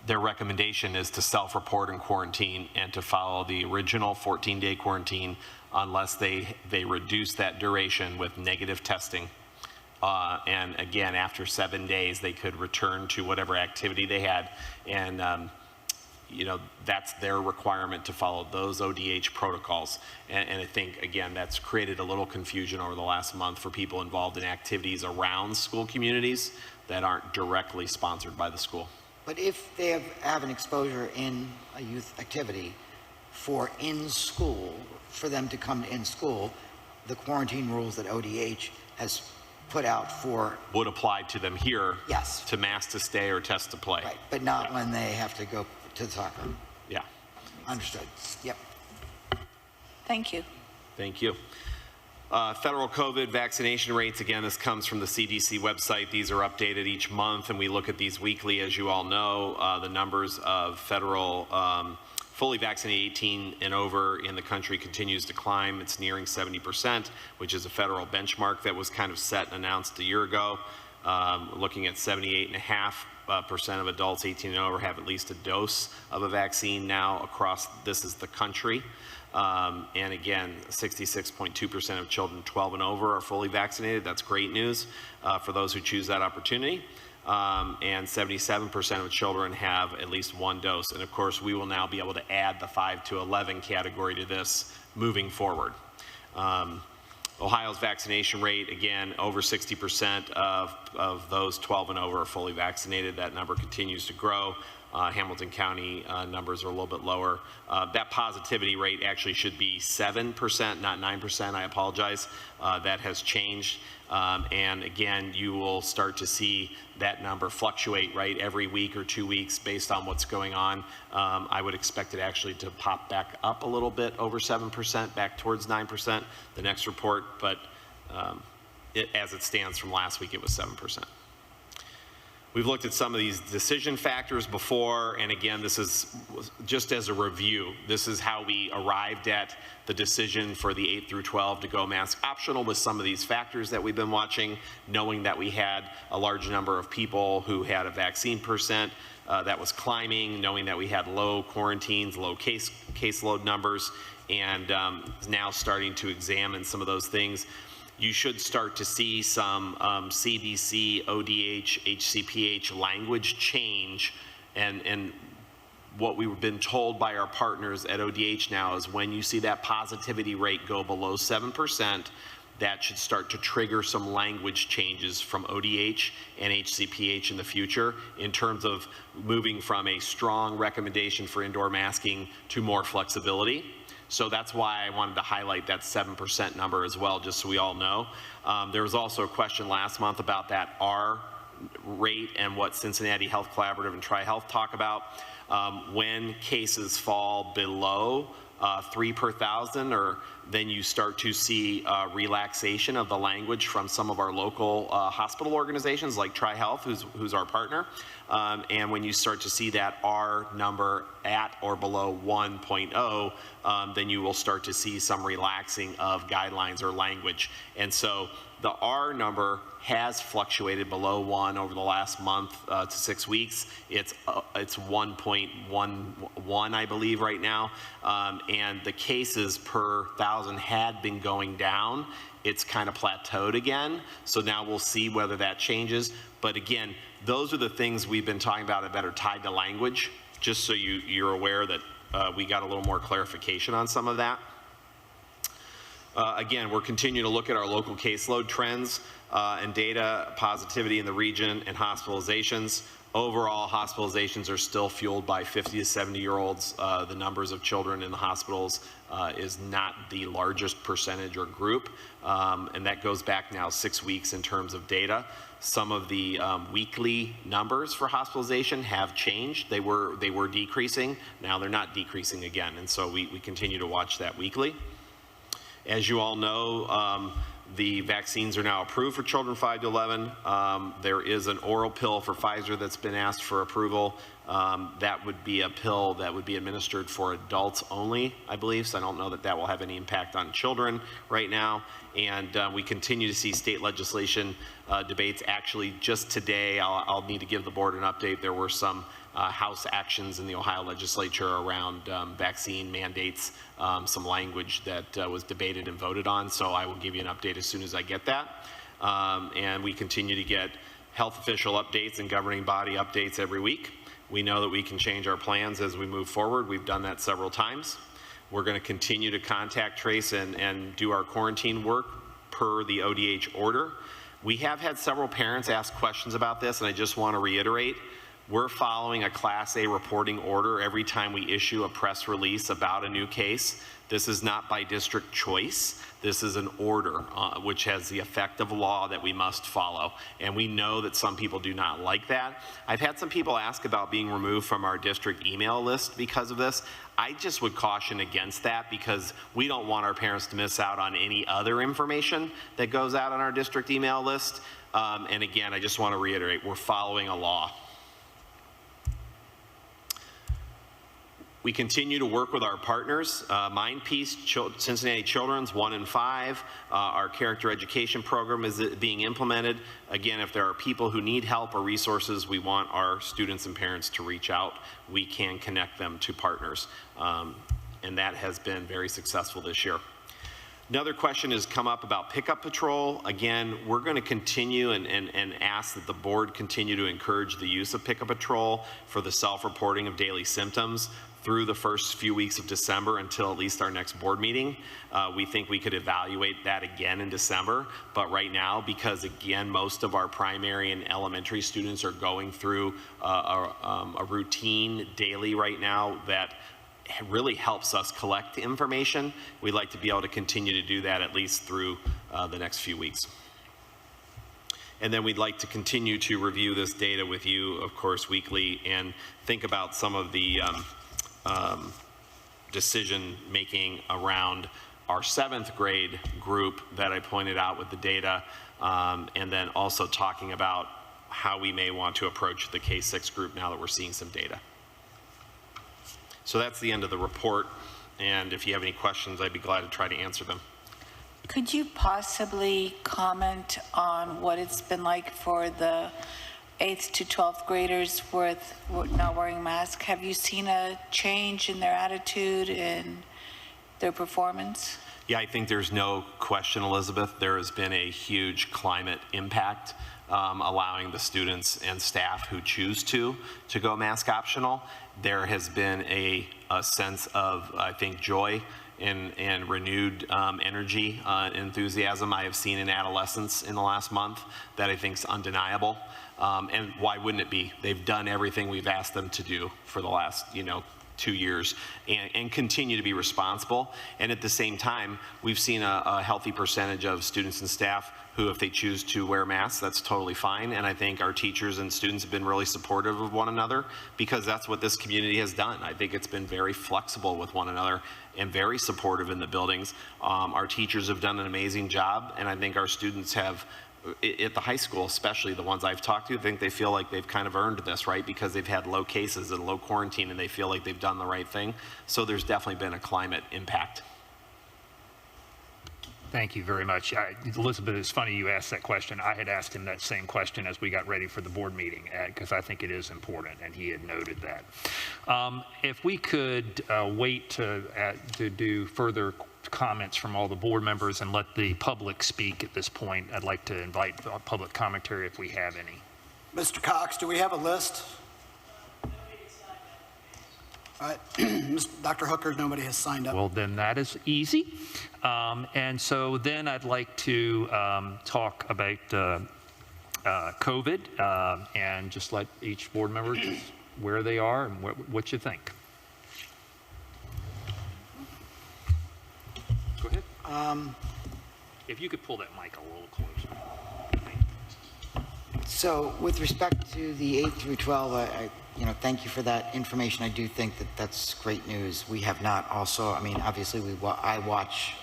Their recommendation is to self-report and quarantine and to follow the original 14-day quarantine unless they reduce that duration with negative testing. And again, after 7 days, they could return to whatever activity they had. And, that's their requirement to follow those ODH protocols. And I think, again, that's created a little confusion over the last month for people involved in activities around school communities that aren't directly sponsored by the school. But if they have an exposure in a youth activity for in school, for them to come in school, the quarantine rules that ODH has put out for would apply to them here. Yes. To mask to stay or test to play. Right, but not when they have to go to the soccer. Yeah. Understood. Yep. Thank you. Thank you. Federal COVID vaccination rates, again, this comes from the CDC website. These are updated each month, and we look at these weekly. As you all know, the numbers of federal fully vaccinated 18 and over in the country continues to climb. It's nearing 70%, which is a federal benchmark that was kind of set and announced a year ago. Looking at 78.5% of adults 18 and over have at least a dose of a vaccine now across this is the country. And again, 66.2% of children 12 and over are fully vaccinated. That's great news for those who choose that opportunity. And 77% of children have at least one dose. And of course, we will now be able to add the 5 to 11 category to this moving forward. Ohio's vaccination rate, again, over 60% of those 12 and over are fully vaccinated. That number continues to grow. Hamilton County numbers are a little bit lower. That positivity rate actually should be 7%, not 9%. I apologize. That has changed. And again, you will start to see that number fluctuate, right, every week or 2 weeks based on what's going on. I would expect it actually to pop back up a little bit over 7%, back towards 9%, the next report. But as it stands from last week, it was 7%. We've looked at some of these decision factors before, and again, this is just as a review. This is how we arrived at the decision for the 8 through 12 to go mask optional with some of these factors that we've been watching, knowing that we had a large number of people who had a vaccine percent that was climbing, knowing that we had low quarantines, low caseload numbers, and now starting to examine some of those things. You should start to see some CDC, ODH, HCPH language change, and what we've been told by our partners at ODH now is when you see that positivity rate go below 7%, that should start to trigger some language changes from ODH and HCPH in the future in terms of moving from a strong recommendation for indoor masking to more flexibility. So that's why I wanted to highlight that 7% number as well, just so we all know. There was also a question last month about that R rate and what Cincinnati Health Collaborative and Tri-Health talk about. When cases fall below 3 per thousand, or then you start to see relaxation of the language from some of our local hospital organizations like Tri-Health, who's our partner. And when you start to see that R number at or below 1.0, then you will start to see some relaxing of guidelines or language. And so the R number has fluctuated below 1 over the last month to 6 weeks. It's 1.11, I believe, right now. And the cases per thousand had been going down. It's kind of plateaued again. So now we'll see whether that changes. But again, those are the things we've been talking about that are tied to language, just so you're aware that we got a little more clarification on some of that. Again, we're continuing to look at our local caseload trends and data, positivity in the region, and hospitalizations. Overall, hospitalizations are still fueled by 50 to 70-year-olds. The numbers of children in the hospitals is not the largest percentage or group, and that goes back now 6 weeks in terms of data. Some of the weekly numbers for hospitalization have changed. They were decreasing. Now they're not decreasing again, and so we continue to watch that weekly. As you all know, the vaccines are now approved for children 5 to 11. There is an oral pill for Pfizer that's been asked for approval. That would be a pill that would be administered for adults only, I believe, so I don't know that that will have any impact on children right now. And we continue to see state legislation debates. Actually, just today, I'll need to give the board an update. There were some House actions in the Ohio legislature around vaccine mandates, some language that was debated and voted on, so I will give you an update as soon as I get that. And we continue to get health official updates and governing body updates every week. We know that we can change our plans as we move forward. We've done that several times. We're going to continue to contact trace and do our quarantine work per the ODH order. We have had several parents ask questions about this, and I just want to reiterate, we're following a Class A reporting order every time we issue a press release about a new case. This is not by district choice. This is an order which has the effect of law that we must follow. And we know that some people do not like that. I've had some people ask about being removed from our district email list because of this. I just would caution against that because we don't want our parents to miss out on any other information that goes out on our district email list. And again, I just want to reiterate, we're following a law. We continue to work with our partners, MindPeace, Cincinnati Children's 1 and 5. Our character education program is being implemented. Again, if there are people who need help or resources, we want our students and parents to reach out. We can connect them to partners, and that has been very successful this year. Another question has come up about pickup patrol. Again, we're going to continue and ask that the board continue to encourage the use of pickup patrol for the self-reporting of daily symptoms through the first few weeks of December until at least our next board meeting. We think we could evaluate that again in December, but right now, because again, most of our primary and elementary students are going through a routine daily right now that really helps us collect information, we'd like to be able to continue to do that at least through the next few weeks. And then we'd like to continue to review this data with you, of course, weekly, and think about some of the decision making around our 7th grade group that I pointed out with the data, and then also talking about how we may want to approach the K-6 group now that we're seeing some data. So that's the end of the report, and if you have any questions, I'd be glad to try to answer them. Could you possibly comment on what it's been like for the 8th to 12th graders with not wearing masks? Have you seen a change in their attitude and their performance? Yeah, I think there's no question, Elizabeth. There has been a huge climate impact, allowing the students and staff who choose to go mask optional. There has been a sense of, I think, joy and renewed energy and enthusiasm I have seen in adolescents in the last month that I think is undeniable. And why wouldn't it be? They've done everything we've asked them to do for the last, 2 years and continue to be responsible. And at the same time, we've seen a healthy percentage of students and staff who, if they choose to wear masks, that's totally fine. And I think our teachers and students have been really supportive of one another because that's what this community has done. I think it's been very flexible with one another and very supportive in the buildings. Our teachers have done an amazing job, and I think our students have, at the high school, especially the ones I've talked to, think they feel like they've kind of earned this, right? Because they've had low cases and low quarantine and they feel like they've done the right thing. So there's definitely been a climate impact. Thank you very much. Elizabeth, it's funny you asked that question. I had asked him that same question as we got ready for the board meeting because I think it is important, and he had noted that. If we could wait to do further comments from all the board members and let the public speak at this point, I'd like to invite public commentary if we have any. Mr. Cox, do we have a list? All right, Dr. Hooker, nobody has signed up. Well, then that is easy. And so then I'd like to talk about COVID and just let each board member just where they are and what you think. Go ahead. If you could pull that mic a little closer. So with respect to the 8 through 12, thank you for that information. I do think that that's great news. We have not also, obviously I watch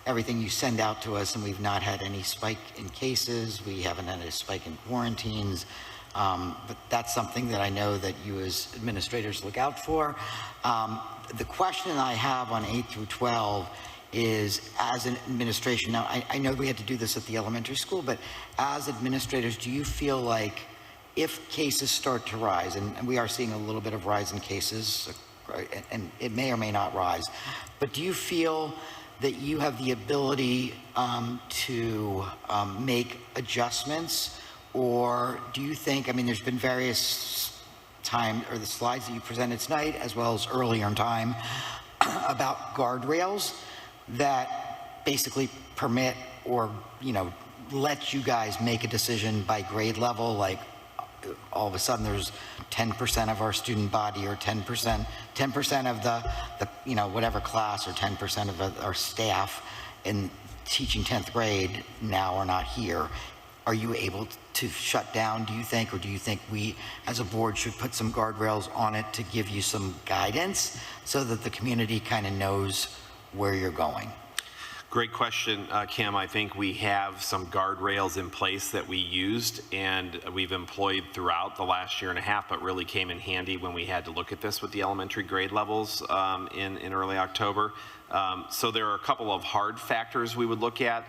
everything you send out to us, and we've not had any spike in cases. We haven't had a spike in quarantines. But that's something that I know that you as administrators look out for. The question I have on 8 through 12 is, as an administration, now I know we had to do this at the elementary school, but as administrators, do you feel like if cases start to rise, and we are seeing a little bit of rise in cases, and it may or may not rise, but do you feel that you have the ability to make adjustments, or do you think, there's been various time, or the slides that you presented tonight, as well as earlier in time, about guardrails that basically permit or, let you guys make a decision by grade level, like all of a sudden there's 10% of our student body or 10% of the whatever class, or 10% of our staff in teaching 10th grade now are not here. Are you able to shut down, do you think, or do you think we as a board should put some guardrails on it to give you some guidance so that the community kind of knows where you're going? Great question, Kim. I think we have some guardrails in place that we used and we've employed throughout the last year and a half, but really came in handy when we had to look at this with the elementary grade levels in early October. So there are a couple of hard factors we would look at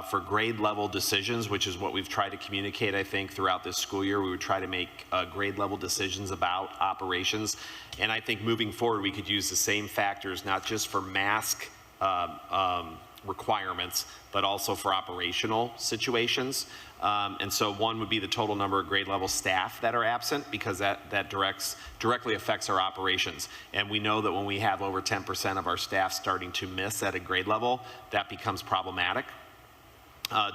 for grade level decisions, which is what we've tried to communicate, I think, throughout this school year. We would try to make grade level decisions about operations. And I think moving forward, we could use the same factors, not just for mask requirements, but also for operational situations. And so one would be the total number of grade level staff that are absent, because that directly affects our operations. And we know that when we have over 10% of our staff starting to miss at a grade level, that becomes problematic.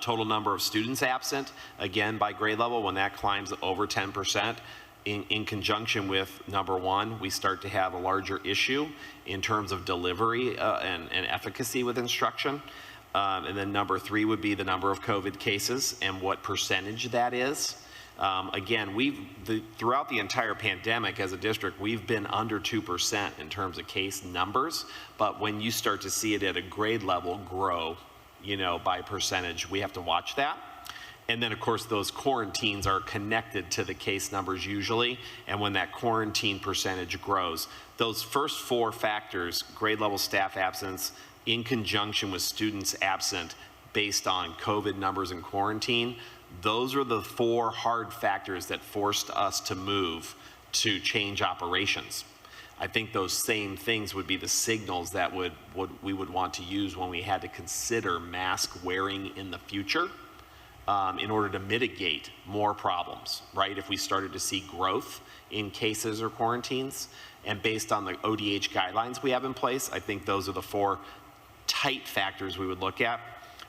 Total number of students absent, again, by grade level, when that climbs over 10%, in conjunction with number one, we start to have a larger issue in terms of delivery and efficacy with instruction. And then number three would be the number of COVID cases and what percentage that is. Again, throughout the entire pandemic as a district, we've been under 2% in terms of case numbers, but when you start to see it at a grade level grow, by percentage, we have to watch that. And then, of course, those quarantines are connected to the case numbers usually. And when that quarantine percentage grows, those first four factors, grade level staff absence in conjunction with students absent based on COVID numbers and quarantine, those are the four hard factors that forced us to move to change operations. I think those same things would be the signals that we would want to use when we had to consider mask wearing in the future. in order to mitigate more problems, right? If we started to see growth in cases or quarantines, and based on the ODH guidelines we have in place, I think those are the 4 tight factors we would look at.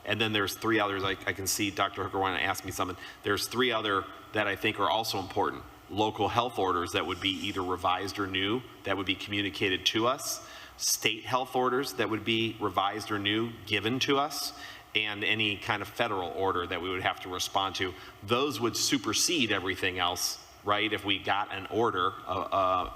And then there's 3 others. I can see Dr. Hooker wanted to ask me something. There's 3 other that I think are also important. Local health orders that would be either revised or new, that would be communicated to us. State health orders that would be revised or new, given to us. And any kind of federal order that we would have to respond to. Those would supersede everything else, right, if we got an order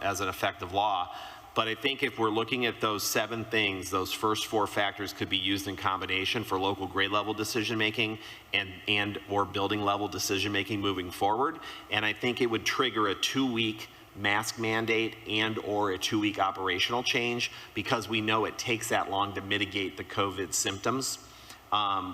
as an effective law. But I think if we're looking at those 7 things, those first 4 factors could be used in combination for local grade level decision making and or building level decision making moving forward. And I think it would trigger a 2-week mask mandate and or a 2-week operational change, because we know it takes that long to mitigate the COVID symptoms.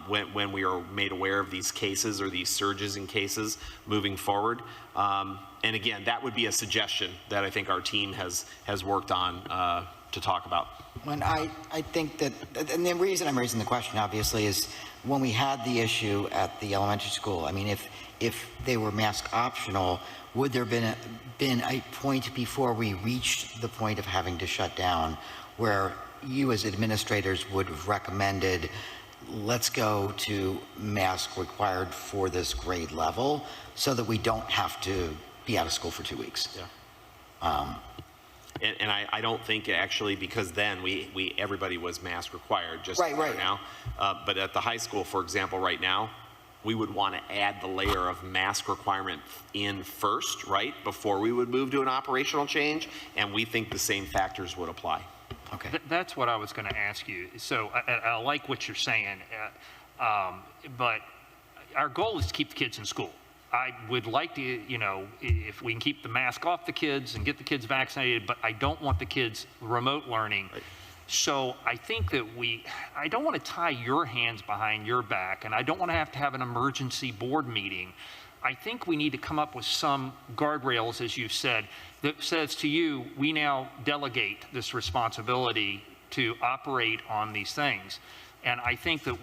When we are made aware of these cases or these surges in cases moving forward. And again, that would be a suggestion that I think our team has worked on to talk about. When I think that, and the reason I'm raising the question obviously is when we had the issue at the elementary school, I mean, if they were mask optional, would there have been a point before we reached the point of having to shut down where you as administrators would have recommended, let's go to mask required for this grade level so that we don't have to be out of school for 2 weeks? Yeah. And I don't think actually, because then everybody was mask required just right now. But at the high school, for example, right now, we would want to add the layer of mask requirement in first, right, before we would move to an operational change. And we think the same factors would apply. Okay. That's what I was going to ask you. So I like what you're saying, but our goal is to keep the kids in school. I would like to, if we can keep the mask off the kids and get the kids vaccinated, but I don't want the kids remote learning. Right. So I think that I don't want to tie your hands behind your back, and I don't want to have an emergency board meeting. I think we need to come up with some guardrails, as you said, that says to you, we now delegate this responsibility to operate on these things. And I think that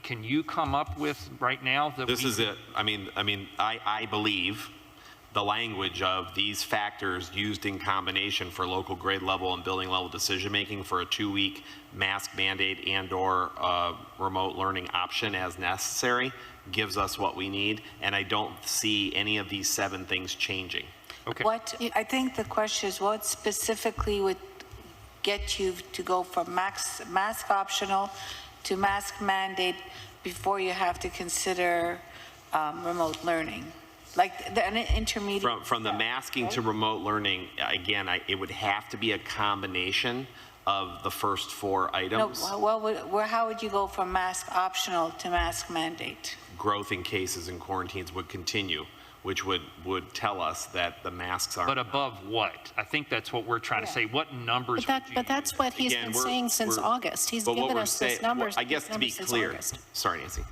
can you come up with right now that this is it. I believe the language of these factors used in combination for local grade level and building level decision making for a 2-week mask mandate and or remote learning option as necessary gives us what we need, and I don't see any of these 7 things changing. Okay. I think the question is what specifically would get you to go from mask optional to mask mandate before you have to consider remote learning? Like an intermediate. From the masking to remote learning, again, it would have to be a combination of the first 4 items. No, well, how would you go from mask optional to mask mandate? Growth in cases and quarantines would continue, which would tell us that the masks aren't. But above what? I think that's what we're trying to say. What numbers would you But that's use? what he's been saying since August. He's given us these numbers. I guess to be clear, sorry, Nancy.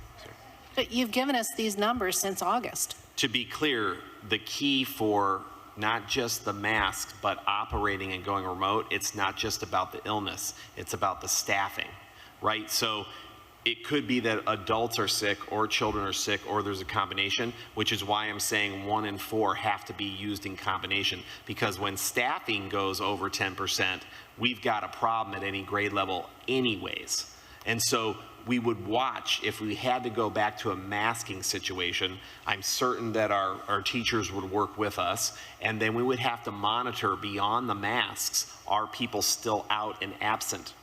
But you've given us these numbers since August. To be clear, the key for not just the masks, but operating and going remote, it's not just about the illness, it's about the staffing, right? So it could be that adults are sick or children are sick or there's a combination, which is why I'm saying 1 and 4 have to be used in combination, because when staffing goes over 10%, we've got a problem at any grade level anyways. And so we would watch, if we had to go back to a masking situation, I'm certain that our teachers would work with us, and then we would have to monitor beyond the masks, are people still out and absent?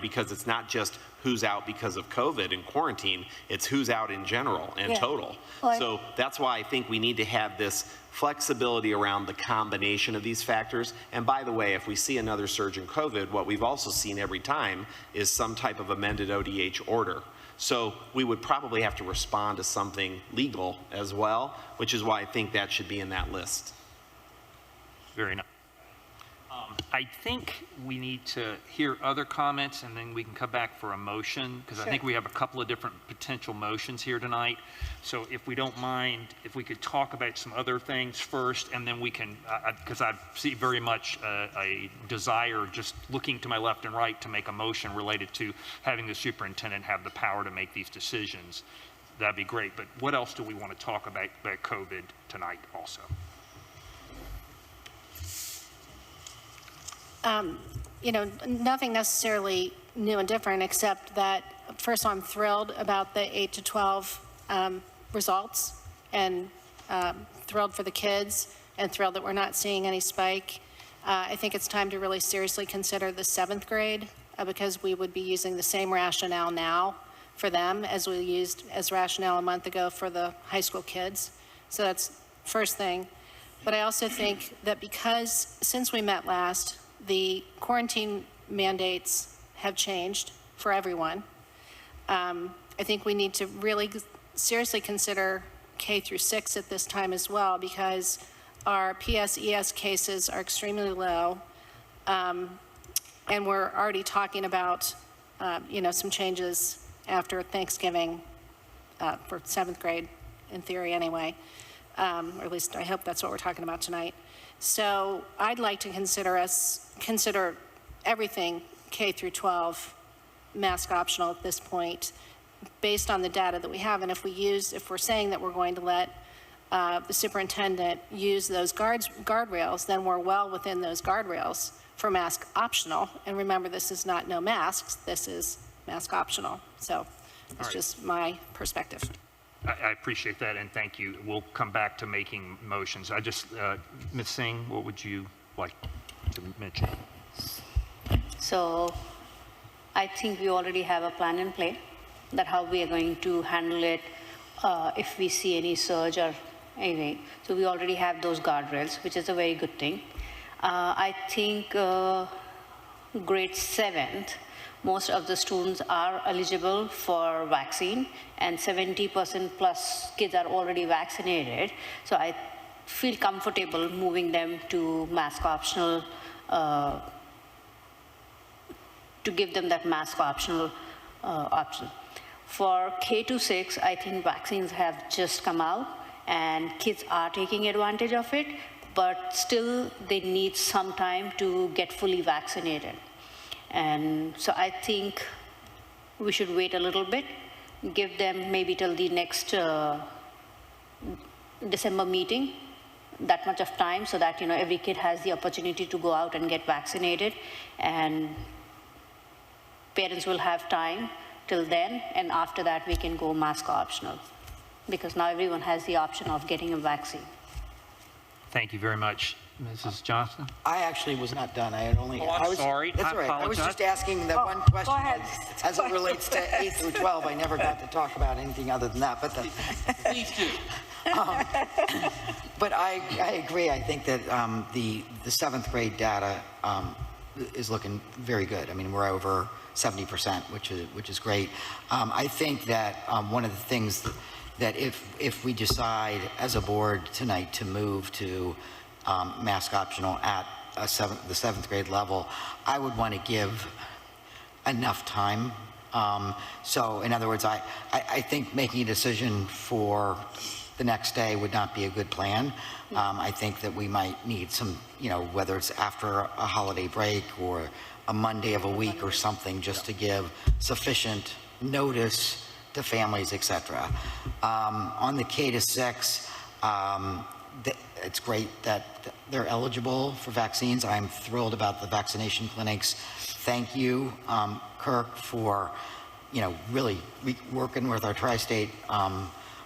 Because it's not just who's out because of COVID and quarantine, it's who's out in general and total. Well, so that's why I think we need to have this flexibility around the combination of these factors. And by the way, if we see another surge in COVID, what we've also seen every time is some type of amended ODH order. So we would probably have to respond to something legal as well, which is why I think that should be in that list. Very nice. I think we need to hear other comments, and then we can come back for a motion, because I think we have a couple of different potential motions here tonight. So if we don't mind, if we could talk about some other things first, and then we can, because I see very much a desire, just looking to my left and right, to make a motion related to having the superintendent have the power to make these decisions. that'd be great. But what else do we want to talk about COVID tonight also? You know, nothing necessarily new and different, except that, first, I'm thrilled about the 8 to 12 results, and thrilled for the kids, and thrilled that we're not seeing any spike. I think it's time to really seriously consider the 7th grade, because we would be using the same rationale now for them as we used as rationale a month ago for the high school kids. So that's first thing. But I also think that because since we met last, the quarantine mandates have changed for everyone. I think we need to really seriously consider K through 6 at this time as well, because our PSES cases are extremely low. And we're already talking about, you know, some changes after Thanksgiving for 7th grade, in theory anyway. Or at least I hope that's what we're talking about tonight. So I'd like to consider everything K through 12 mask optional at this point, based on the data that we have. And if we're saying that we're going to let the superintendent use those guardrails, then we're well within those guardrails for mask optional. And remember, this is not no masks, this is mask optional. So it's just my perspective. I appreciate that, and thank you. We'll come back to making motions. Ms. Singh, what would you like to mention? So I think we already have a plan in play that how we are going to handle it if we see any surge or anything. So we already have those guardrails, which is a very good thing. I think grade 7th, most of the students are eligible for vaccine, and 70% plus kids are already vaccinated. So I feel comfortable moving them to mask optional, to give them that mask optional option. For K to 6, I think vaccines have just come out and kids are taking advantage of it, but still they need some time to get fully vaccinated. And so I think we should wait a little bit, give them maybe till the next December meeting, that much of time, so that, you know, every kid has the opportunity to go out and get vaccinated, and parents will have time till then, and after that we can go mask optional, because now everyone has the option of getting a vaccine. Thank you very much. Mrs. Johnson? I actually was not done. I had only. Oh, I'm sorry. That's I all right. I was apologize. just asking that one question. Go ahead. As it relates to 8 through 12, I never got to talk about anything other than that. But Please do. But I agree. I think that the 7th grade data is looking very good. I mean, we're over 70%, which is great. I think that one of the things that if we decide as a board tonight to move to mask optional at the 7th grade level, I would want to give enough time. So in other words, I think making a decision for the next day would not be a good plan. I think that we might need some, you know, whether it's after a holiday break or a Monday of a week or something, just to give sufficient notice to families, etc. On the K to 6, it's great that they're eligible for vaccines. I'm thrilled about the vaccination clinics. Thank you, Kirk, for, you know, really working with our tri-state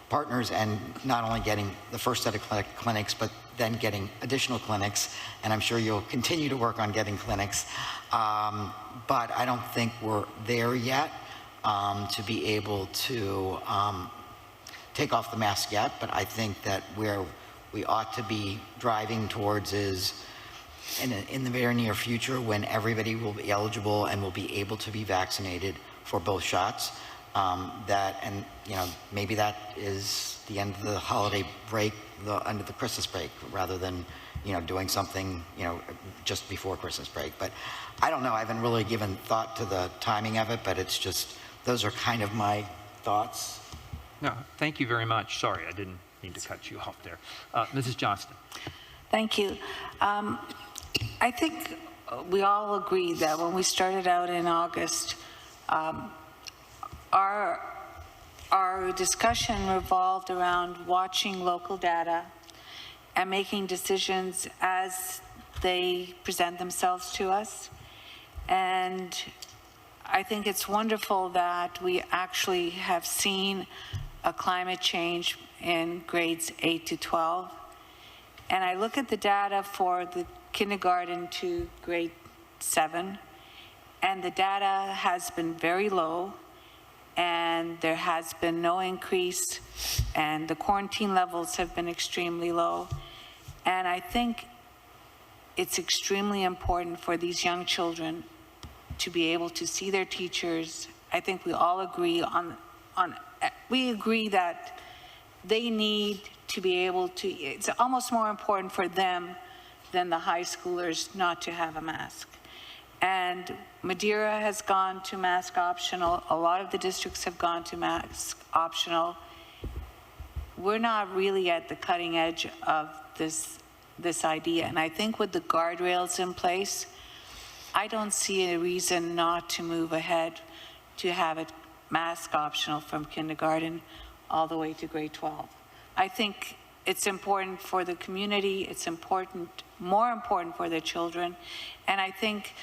partners and not only getting the first set of clinics, but then getting additional clinics. And I'm sure you'll continue to work on getting clinics. But I don't think we're there yet to be able to take off the mask yet. But I think that where we ought to be driving towards is in the very near future, when everybody will be eligible and will be able to be vaccinated for both shots. And you know, maybe that is the end of the holiday break, the end of the Christmas break, rather than, you know, doing something, you know, just before Christmas break. But I don't know, I haven't really given thought to the timing of it, but it's just, those are kind of my thoughts. No, thank you very much. Sorry, I didn't mean to cut you off there. Mrs. Johnston. Thank you. I think we all agree that when we started out in August, our our discussion revolved around watching local data and making decisions as they present themselves to us. And I think it's wonderful that we actually have seen a climate change in grades 8 to 12. And I look at the data for the kindergarten to grade 7, and the data has been very low, and there has been no increase, and the quarantine levels have been extremely low. And I think it's extremely important for these young children to be able to see their teachers. I think we all agree we agree that they need to be able to, it's almost more important for them than the high schoolers not to have a mask. And Madeira has gone to mask optional. A lot of the districts have gone to mask optional. We're not really at the cutting edge of this idea. And I think with the guardrails in place, I don't see a reason not to move ahead to have it mask optional from kindergarten all the way to grade 12. I think it's important for the community, it's important, more important for the children, and I think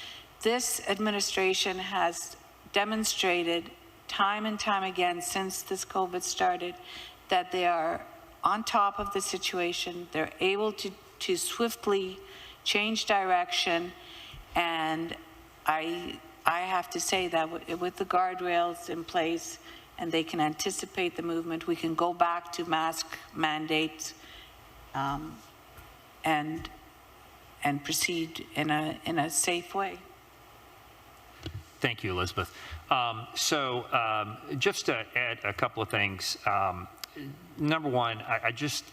this administration has demonstrated time and time again since this COVID started that they are on top of the situation, they're able to swiftly change direction, and I have to say that with the guardrails in place and they can anticipate the movement, we can go back to mask mandates and proceed in a safe way. Thank you, Elizabeth. Just to add a couple of things. Number one,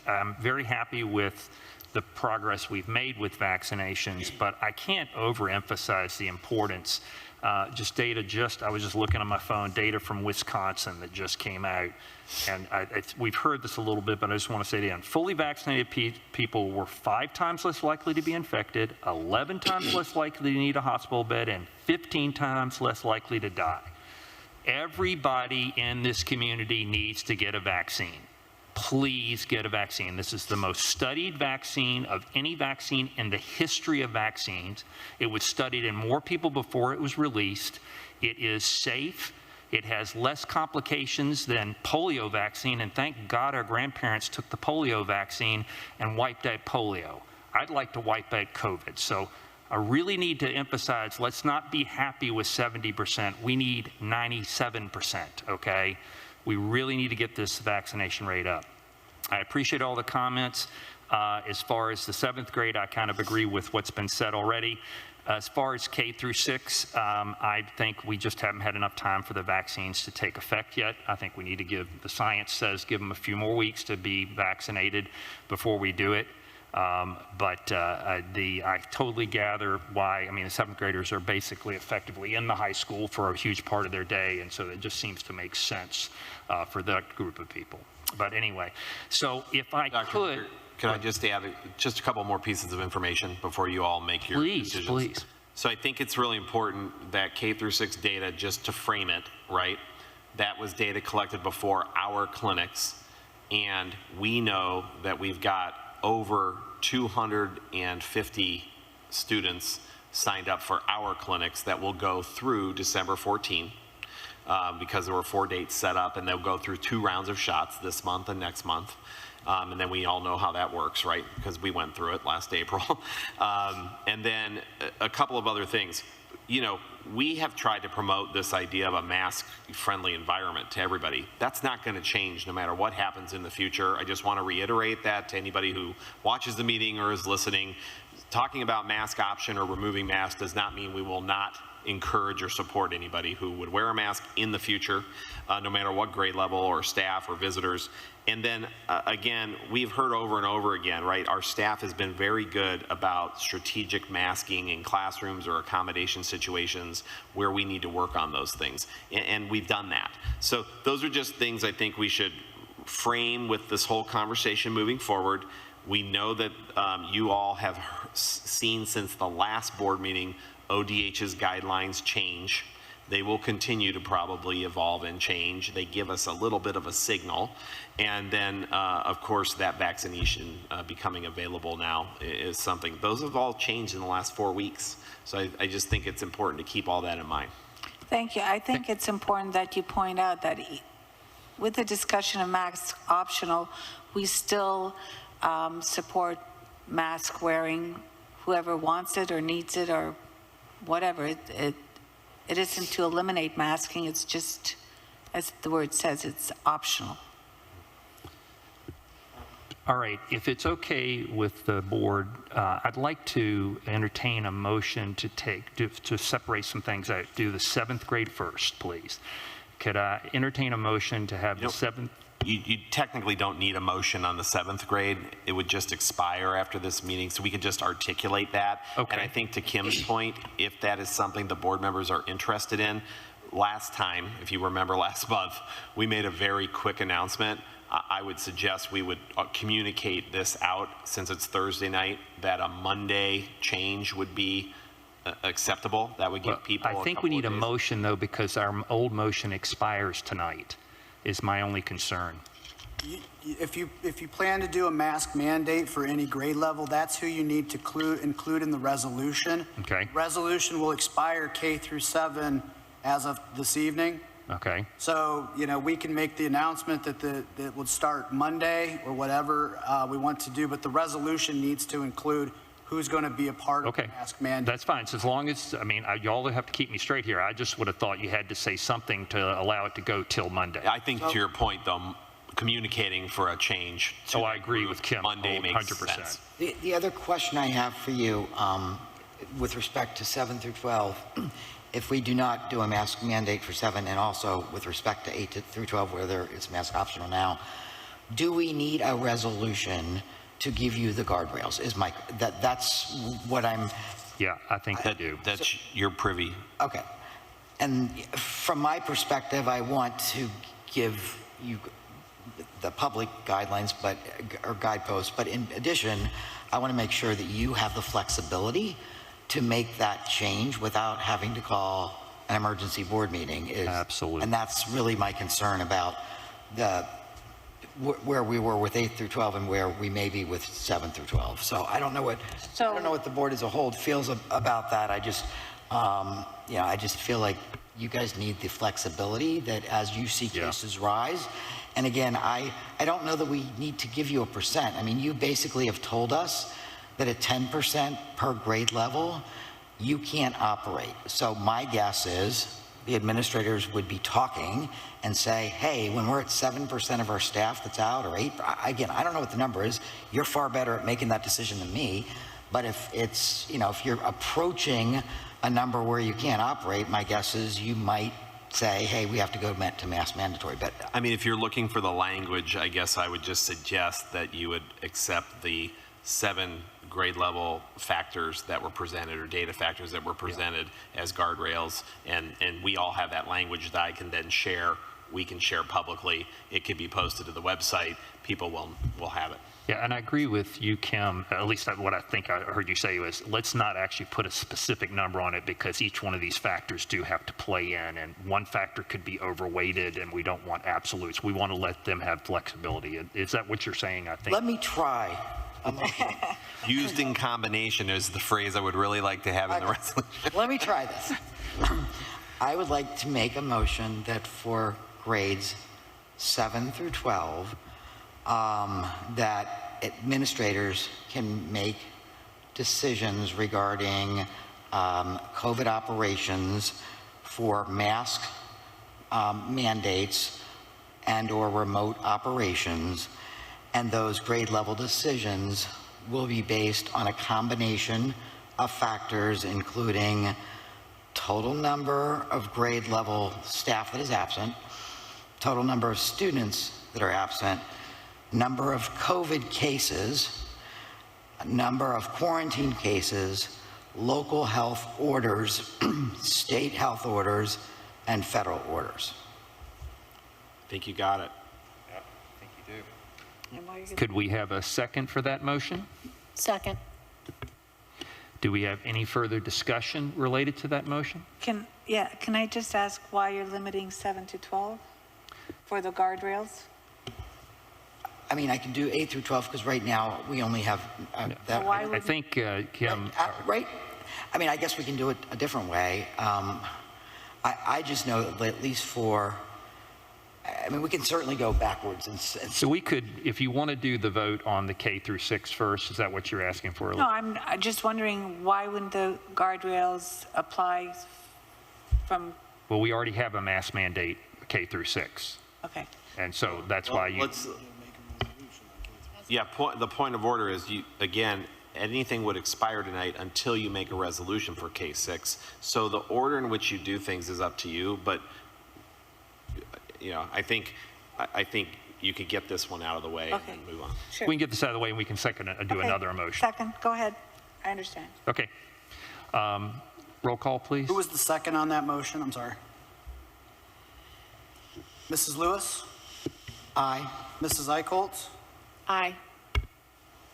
I'm very happy with the progress we've made with vaccinations, but I can't overemphasize the importance. I was just looking on my phone, data from Wisconsin that just came out, and we've heard this a little bit, but I just want to say it again. Fully vaccinated people were 5 times less likely to be infected, 11 times less likely to need a hospital bed, and 15 times less likely to die. Everybody in this community needs to get a vaccine. Please get a vaccine. This is the most studied vaccine of any vaccine in the history of vaccines. It was studied in more people before it was released. It is safe. It has less complications than polio vaccine, and thank God our grandparents took the polio vaccine and wiped out polio. I'd like to wipe out COVID. So I really need to emphasize, let's not be happy with 70%. We need 97%, okay? We really need to get this vaccination rate up. I appreciate all the comments. As far as the 7th grade, I kind of agree with what's been said already. As far as K through 6, I think we just haven't had enough time for the vaccines to take effect yet. I think we need to the science says give them a few more weeks to be vaccinated before we do it. I totally gather why. I mean, the 7th graders are basically effectively in the high school for a huge part of their day, and so it just seems to make sense for that group of people. But anyway, so if I could... Can I just add just a couple more pieces of information before you all make your decisions? Please. So I think it's really important that K through 6 data, just to frame it, right? That was data collected before our clinics, and we know that we've got over 250 students signed up for our clinics that will go through December 14, because there were 4 dates set up, and they'll go through 2 rounds of shots this month and next month. And then we all know how that works, right? Because we went through it last April. And then a couple of other things. You know, we have tried to promote this idea of a mask-friendly environment to everybody. That's not going to change no matter what happens in the future. I just want to reiterate that to anybody who watches the meeting or is listening. Talking about mask option or removing masks does not mean we will not encourage or support anybody who would wear a mask in the future, no matter what grade level or staff or visitors. And then again, we've heard over and over again, right? Our staff has been very good about strategic masking in classrooms or accommodation situations where we need to work on those things. And we've done that. So those are just things I think we should frame with this whole conversation moving forward. We know that you all have seen since the last board meeting ODH's guidelines change. They will continue to probably evolve and change. They give us a little bit of a signal. And then, of course, that vaccination becoming available now is something. Those have all changed in the last 4 weeks. So I just think it's important to keep all that in mind. Thank you. I think it's important that you point out that with the discussion of mask optional, we still support mask wearing, whoever wants it or needs it or whatever. It isn't to eliminate masking, it's just, as the word says, it's optional. All right, if it's okay with the board, I'd like to entertain a motion to separate some things out. Do the 7th grade first, please. Could I entertain a motion to have the 7th? You technically don't need a motion on the 7th grade. It would just expire after this meeting, so we could just articulate that. Okay. And I think to Kim's point, if that is something the board members are interested in, last time, if you remember last month, we made a very quick announcement. I would suggest we would communicate this out, since it's Thursday night, that a Monday change would be acceptable. That would give people I think we need a motion, though, because our old motion expires tonight, is my only concern. If you plan to do a mask mandate for any grade level, that's who you need to include in the resolution. Okay. Resolution will expire K through 7 as of this evening. Okay. So, we can make the announcement that it would start Monday or whatever we want to do, but the resolution needs to include who's going to be a part of the mask mandate. That's fine. So as long as, y'all have to keep me straight here. I just would have thought you had to say something to allow it to go till Monday. I think to your point, though, communicating for a change. So I agree with Kim. Monday makes 100%. sense. The other question I have for you, with respect to 7 through 12, if we do not do a mask mandate for 7, and also with respect to 8 through 12, where there is mask optional now, do we need a resolution to give you the guardrails? That's what I'm... Yeah, I think I do. That's your privy. Okay. And from my perspective, I want to give you the public guidelines, or guideposts, but in addition, I want to make sure that you have the flexibility to make that change without having to call an emergency board meeting. Absolutely. And that's really my concern about where we were with 8 through 12 and where we may be with 7 through 12. So I don't know what the board as a whole feels about that. I just, I just feel like you guys need the flexibility that as you see cases rise. And again, I don't know that we need to give you a percent. I mean, you basically have told us that at 10% per grade level, you can't operate. So my guess is the administrators would be talking and say, hey, when we're at 7% of our staff that's out, or 8, again, I don't know what the number is. You're far better at making that decision than me. But if it's, if you're approaching a number where you can't operate, my guess is you might say, hey, we have to go to mask mandatory. But I mean, if you're looking for the language, I guess I would just suggest that you would accept the 7 grade level factors that were presented, or data factors that were presented as guardrails, and we all have that language that I can then share. We can share publicly. It could be posted to the website. People will have it. Yeah, and I agree with you, Kim. At least what I think I heard you say was, let's not actually put a specific number on it, because each one of these factors do have to play in, and one factor could be overweighted, and we don't want absolutes. We want to let them have flexibility. Is that what you're saying, I think? let me try. Used in combination is the phrase I would really like to have in the resolution. Let me try this. I would like to make a motion that for grades 7 through 12, that administrators can make decisions regarding COVID operations for mask mandates and/or remote operations, and those grade level decisions will be based on a combination of factors, including total number of grade level staff that is absent, total number of students that are absent, number of COVID cases, number of quarantine cases, local health orders, state health orders, and federal orders. I think you got it. Yep, I think you do. Could we have a second for that motion? Second. Do we have any further discussion related to that motion? Can Yeah, can I just ask why you're limiting 7 to 12 for the guardrails? I mean, I can do 8 through 12 because right now we only have that. Why I think, Kim, Right? I mean, I guess we can do it a different way. I just know that at least for, I mean, we can certainly go backwards and so we could, if you want to do the vote on the K through 6 first, is that what you're asking for? No, I'm just wondering why wouldn't the guardrails apply from, Well, we already have a mask mandate K through 6. okay. And so that's why you, Yeah, the point of order is, again, anything would expire tonight until you make a resolution for K6. So the order in which you do things is up to you, but, you know, I think you could get this one out of the way Okay. and move on. Sure. we can get this out of the way and we can do Okay. another motion. Second, go ahead. I understand. Okay. Roll call, please. Who was the second on that motion? I'm sorry. Mrs. Lewis? Aye. Mrs. Eichholz? Aye.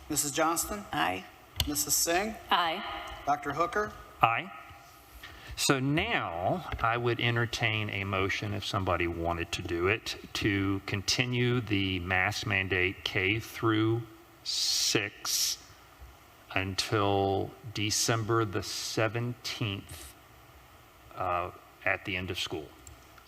Mrs. Johnston? Aye. Mrs. Singh? Aye. Dr. Hooker? Aye. So now I would entertain a motion, if somebody wanted to do it, to continue the mask mandate K through 6 until December the 17th at the end of school.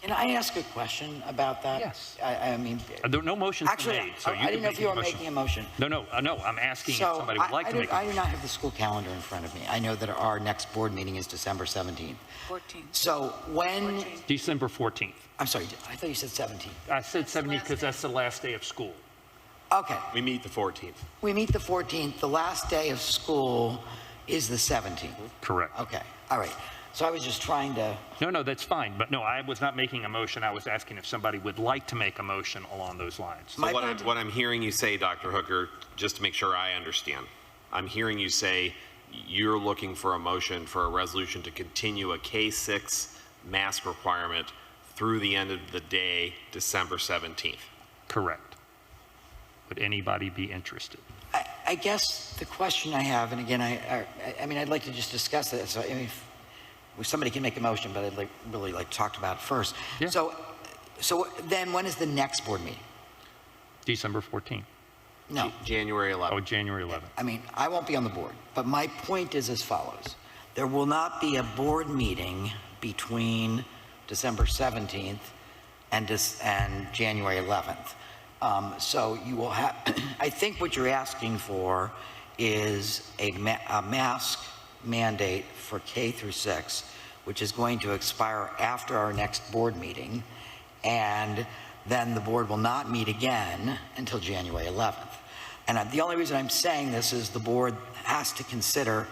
Can I ask a question about that? Yes. I mean, There no motion's been actually, made, so you I can didn't know make if you a were motion. making a motion. No, I'm asking if So somebody would like to make a I motion. do not have the school calendar in front of me. I know that our next board meeting is December 17th. 14. So when, December 14th. I'm sorry, I thought you said 17th. I said 17th because that's the last day of school. Okay, We meet the 14th. we meet the 14th. The last day of school is the 17th. Correct. Okay, all right. So I was just trying to, No, that's fine. But no, I was not making a motion. I was asking if somebody would like to make a motion along those lines. So what I'm hearing you say, Dr. Hooker, just to make sure I understand, I'm hearing you say you're looking for a motion for a resolution to continue a K6 mask requirement through the end of the day, December 17th. Correct. Would anybody be interested? I guess the question I have, and again, I mean, I'd like to just discuss it. So, I mean, if somebody can make a motion, but I'd really like to talk about it first. Yeah. So then when is the next board meeting? December 14th. No. January 11th. Oh, January 11th. I mean, I won't be on the board, but my point is as follows. There will not be a board meeting between December 17th and January 11th. So you will have, I think what you're asking for is a mask mandate for K through 6, which is going to expire after our next board meeting, and then the board will not meet again until January 11th. And the only reason I'm saying this is the board has to consider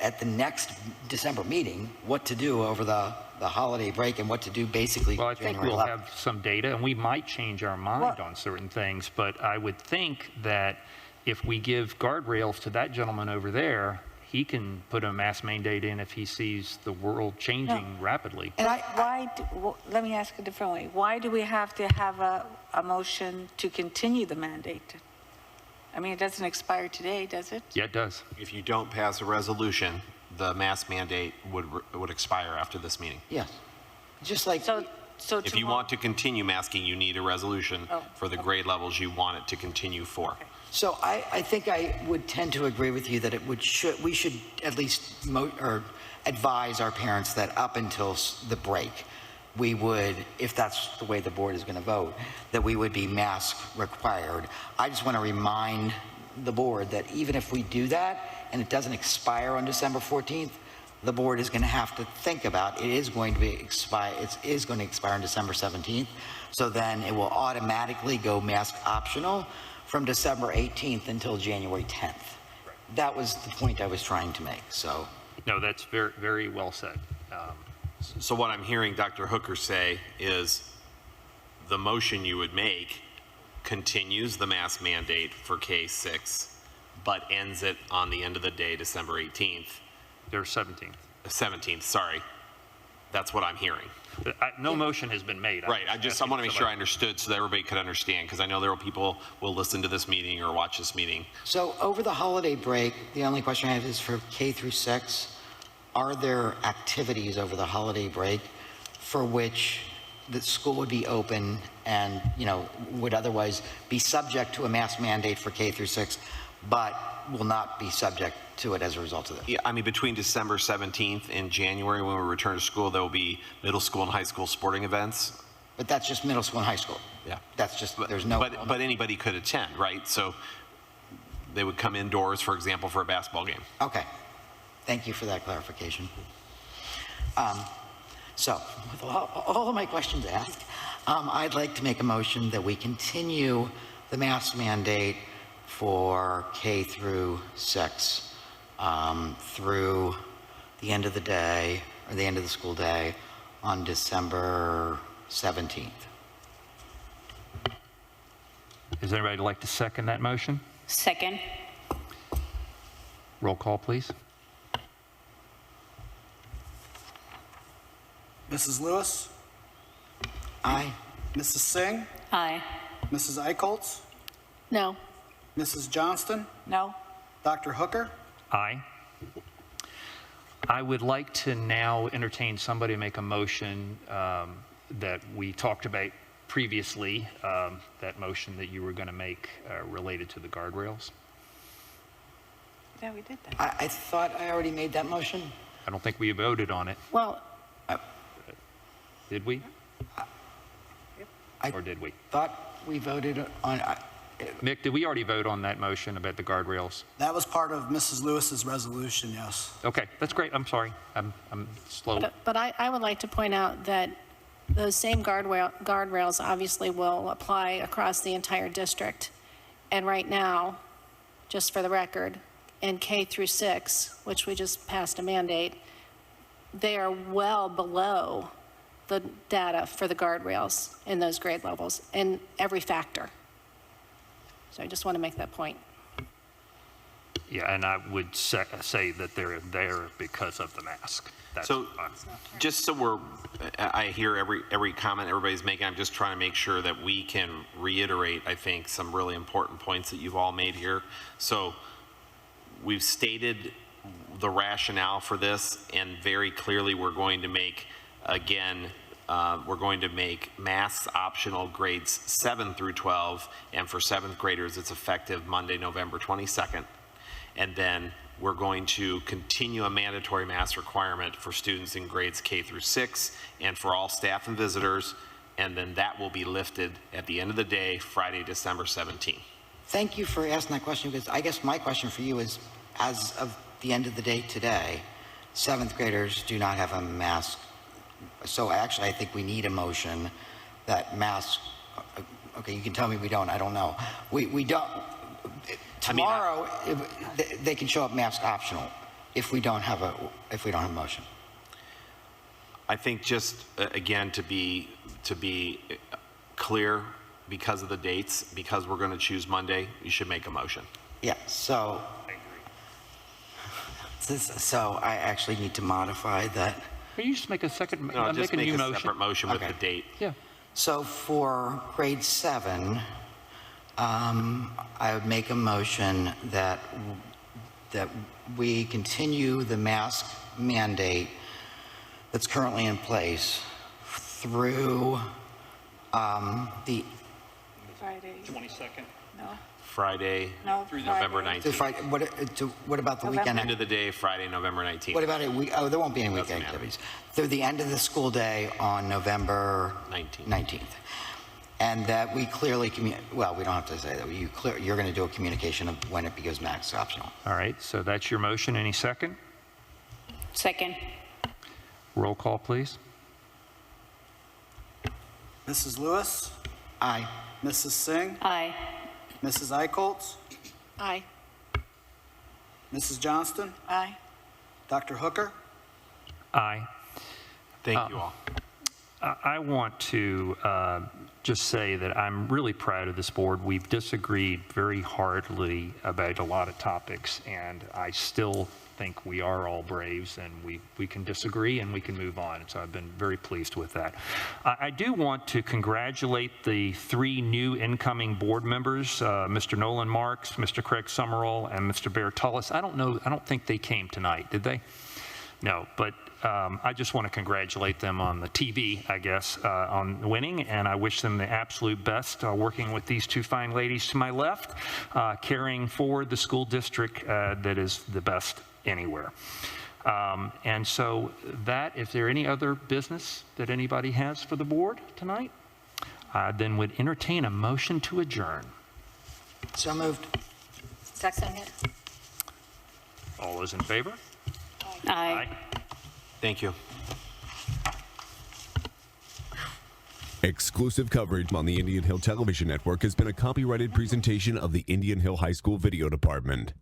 at the next December meeting what to do over the holiday break and what to do basically Well, I think January we'll 11th. have some data, and we might change our mind on certain things, but I would think that if we give guardrails to that gentleman over there, he can put a mask mandate in if he sees the world changing rapidly. And Let me ask a different way. Why do we have to have a motion to continue the mandate? I mean, it doesn't expire today, does it? Yeah, it does. If you don't pass a resolution, the mask mandate would expire after this meeting. Yes. Just like, So If you want to continue masking, you need a resolution for the grade levels you want it to continue for. so I think I would tend to agree with you that we should at least advise our parents that up until the break, we would, if that's the way the board is going to vote, that we would be mask required. I just want to remind the board that even if we do that and it doesn't expire on December 14th, the board is going to have to think about it is going to expire on December 17th. So then it will automatically go mask optional from December 18th until January 10th. That was the point I was trying to make. So No, that's very, very well said. So what I'm hearing Dr. Hooker say is the motion you would make continues the mask mandate for K6, but ends it on the end of the day, December 18th. There's 17th. 17th, sorry. That's what I'm hearing. No motion has been made. Right, I want to make sure I understood so that everybody could understand, because I know there are people who will listen to this meeting or watch this meeting. So over the holiday break, the only question I have is for K through 6. are there activities over the holiday break for which the school would be open and, you know, would otherwise be subject to a mask mandate for K through 6, but will not be subject to it as a result of this? Yeah, I mean, between December 17th and January, when we return to school, there will be middle school and high school sporting events. But that's just middle school and high school. Yeah. That's just, there's no. But anybody could attend, right? So they would come indoors, for example, for a basketball game. Okay. Thank you for that clarification. So, with all of my questions asked, I'd like to make a motion that we continue the mask mandate for K through 6 through the end of the day, or the end of the school day, on December 17th. Is anybody like to second that motion? Second. Roll call, please. Mrs. Lewis, Aye. Mrs. Singh, Aye. Mrs. Eichholz, No. Mrs. Johnston, No? Dr. Hooker. Aye. I would like to now entertain somebody to make a motion that we talked about previously, that motion that you were going to make related to the guardrails. Yeah, we did that. I thought I already made that motion. I don't think we voted on it. Well, Did we? I Or did we? thought we voted on, Mick, did we already vote on that motion about the guardrails? That was part of Mrs. Lewis's resolution, yes. Okay, that's great. I'm sorry. I'm slow. but I would like to point out that those same guardrails obviously will apply across the entire district. And right now, just for the record, in K through 6, which we just passed a mandate, they are well below the data for the guardrails in those grade levels in every factor. So I just want to make that point. Yeah, and I would say that they're there because of the mask. That's So just so I hear every comment everybody's making, I'm just trying to make sure that we can reiterate, I think, some really important points that you've all made here. So we've stated the rationale for this, and very clearly we're going to make, again, we're going to make masks optional grades 7 through 12, and for 7th graders, it's effective Monday, November 22nd. And then we're going to continue a mandatory mask requirement for students in grades K through 6 and for all staff and visitors, and then that will be lifted at the end of the day, Friday, December 17th. thank you for asking that question, because I guess my question for you is, as of the end of the day today, 7th graders do not have a mask. So actually, I think we need a motion that masks, okay, you can tell me we don't, I don't know. We don't, tomorrow, they can show up mask optional if we don't have a motion. I think just, again, to be clear, because of the dates, because we're going to choose Monday, you should make a motion. Yeah, so. So I actually need to modify that. Can you just make a second, No, just make a make new a motion? separate motion with Okay. the date. Yeah. So for grade 7, I would make a motion that we continue the mask mandate that's currently in place through the Friday. 22nd. No? Friday, No, through November Friday. 19th. Friday. What about the weekend? End of the day, Friday, November 19th. What about there won't be any Doesn't weekend matter. activities. Through the end of the school day on November 19th. And that we clearly well, we don't have to say that. You're going to do a communication of when it becomes mask optional. All right, so that's your motion. Any second? Second. Roll call, please. Mrs. Lewis, Aye. Mrs. Singh, Aye. Mrs. Eichholz, Aye. Mrs. Johnston, Aye. Dr. Hooker. Aye. Thank you all. I want to just say that I'm really proud of this board. We've disagreed very hardly about a lot of topics, and I still think we are all Braves, and we can disagree and we can move on. And so I've been very pleased with that. I do want to congratulate the 3 new incoming board members, Mr. Nolan Marks, Mr. Craig Summerall, and Mr. Bear Tullis. I don't think they came tonight, did they? No, but I just want to congratulate them on the TV, I guess, on winning, and I wish them the absolute best working with these two fine ladies to my left, carrying forward the school district that is the best anywhere. And so that, if there any other business that anybody has for the board tonight, then would entertain a motion to adjourn. So moved. Second. All those in favor? Aye. Thank you. Exclusive coverage on the Indian Hill Television Network has been a copyrighted presentation of the Indian Hill High School Video Department.